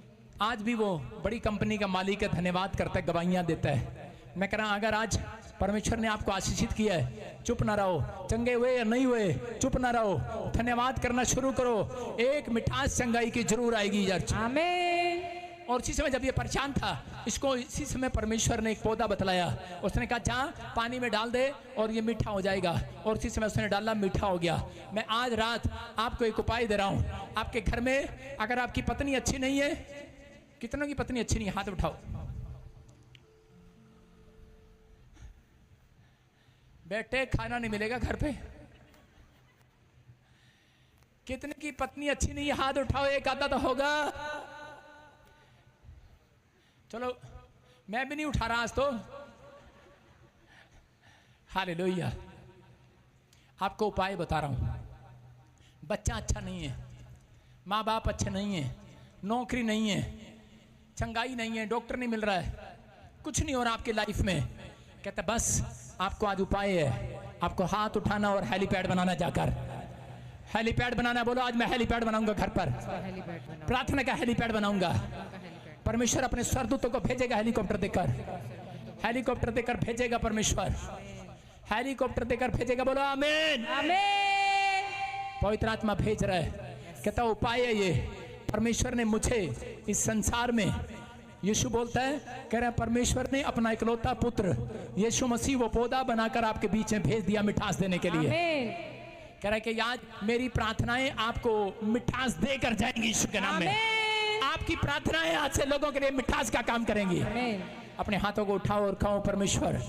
आज भी वो बड़ी कंपनी का मालिक है, धन्यवाद करता है, गवाहियां देता है। मैं कह रहा अगर आज परमेश्वर ने आपको आशीषित किया है, चुप ना रहो, चंगे हुए या नहीं हुए चुप ना रहो, धन्यवाद करना शुरू करो। एक मिठास चंगाई की जरूर आएगी चर्च। आमीन। और इसी समय जब ये परेशान था, इसको इसी समय परमेश्वर ने एक पौधा बतलाया। उसने कहा जा पानी में डाल दे और ये मीठा हो जाएगा। और इसी समय उसने डाला, मीठा हो गया। मैं आज रात आपको एक उपाय दे रहा हूं। आपके घर में अगर आपकी पत्नी अच्छी नहीं है, कितनों की पत्नी अच्छी नहीं है? हाथ उठाओ। बेटे खाना नहीं मिलेगा घर पे। कितने की पत्नी अच्छी नहीं है? हाथ उठाओ, एक आधा तो होगा। चलो मैं भी नहीं उठा रहा आज तो। हालेलुया। आपको उपाय बता रहा हूं। बच्चा अच्छा नहीं है, माँ बाप अच्छे नहीं है, नौकरी नहीं है, चंगाई नहीं है, डॉक्टर नहीं मिल रहा है, कुछ नहीं हो रहा आपकी लाइफ में। कहता बस आपको आज उपाय है, आपको हाथ उठाना और हेलीपैड बनाना। जाकर हेलीपैड बनाना। बोलो आज मैं हेलीपैड बनाऊंगा घर पर, प्रार्थना का हेलीपैड बनाऊंगा। परमेश्वर अपने स्वर्गदूतों को भेजेगा, हेलीकॉप्टर देकर, हेलीकॉप्टर देकर भेजेगा परमेश्वर, हेलीकॉप्टर देकर भेजेगा। बोलो आमीन। आमीन। पवित्र आत्मा भेज रहा है। कहता उपाय है ये, परमेश्वर ने मुझे इस संसार में, यीशु बोलता है, कह रहा है परमेश्वर ने अपना इकलौता पुत्र यीशु मसीह वो पौधा बनाकर आपके बीच में भेज दिया मिठास देने के लिए। आमीन। कह रहा है कि आज मेरी प्रार्थनाएं आपको मिठास देकर जाएंगी यीशु के नाम में। आमीन। आपकी प्रार्थनाएं आज से लोगों के लिए मिठास का काम करेंगी। आमीन। अपने हाथों को उठाओ और कहो परमेश्वर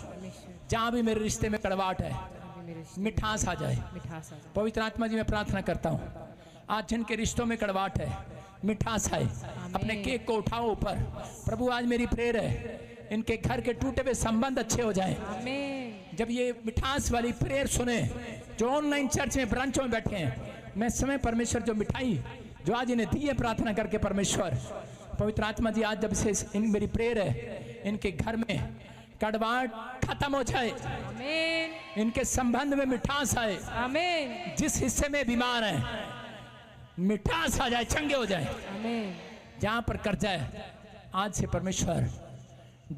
जहां भी मेरे रिश्ते में कड़वाहट है, मिठास आ जाए। मिठास आ जाए। पवित्र आत्मा जी मैं प्रार्थना करता हूँ, आज जिनके रिश्तों में कड़वाहट है, मिठास आए। अपने केक को उठाओ ऊपर। प्रभु आज मेरी प्रेयर है, इनके घर के टूटे हुए संबंध अच्छे हो जाएं। आमीन। जब ये मिठास वाली प्रेयर सुने, जो ऑनलाइन चर्च में ब्रांचों में बैठे हैं, मैं समय परमेश्वर जो मिठाई जो आज इन्हें दी है प्रार्थना करके, परमेश्वर पवित्र आत्मा जी आज जब से मेरी प्रेयर है इनके घर में कड़वाहट खत्म हो जाए, आमीन इनके संबंध में मिठास आए, आमीन जिस हिस्से में बीमार हैं मिठास आ जाए, चंगे हो जाए। आमीन जहां पर कर्जा है आज से परमेश्वर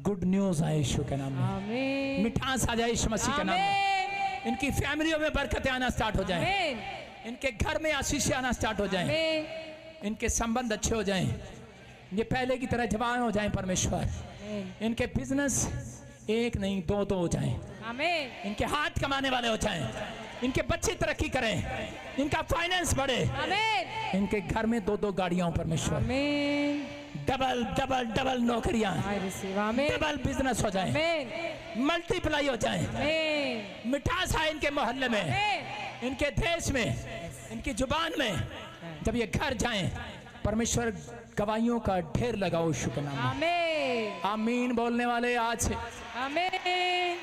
गुड न्यूज आए यीशु के नाम में, आमीन मिठास आ जाए यीशु मसीह के नाम में। आमीन इनकी फैमिलियों में बरकतें आना स्टार्ट हो जाएं, आमीन इनके घर में आशीष आना स्टार्ट हो जाएं, आमीन इनके संबंध अच्छे हो जाएं, ये पहले की तरह जवान हो जाएं परमेश्वर। इनके बिजनेस एक नहीं दो दो हो जाएं, आमीन इनके हाथ कमाने वाले हो जाएं, इनके बच्चे तरक्की करें, इनका फाइनेंस बढ़े, आमीन इनके घर में दो दो गाड़ियां हो परमेश्वर, आमीन डबल डबल डबल नौकरियां, आई रिसीव आमीन डबल बिजनेस हो जाए, आमीन मल्टीप्लाई हो जाए, आमीन मिठास आए इनके मोहल्ले में, आमीन इनके देश में, इनकी जुबान में। जब ये घर जाएं परमेश्वर गवाहियों का ढेर लगाओ यीशु के नाम में। आमीन आमीन बोलने वाले आज से आमीन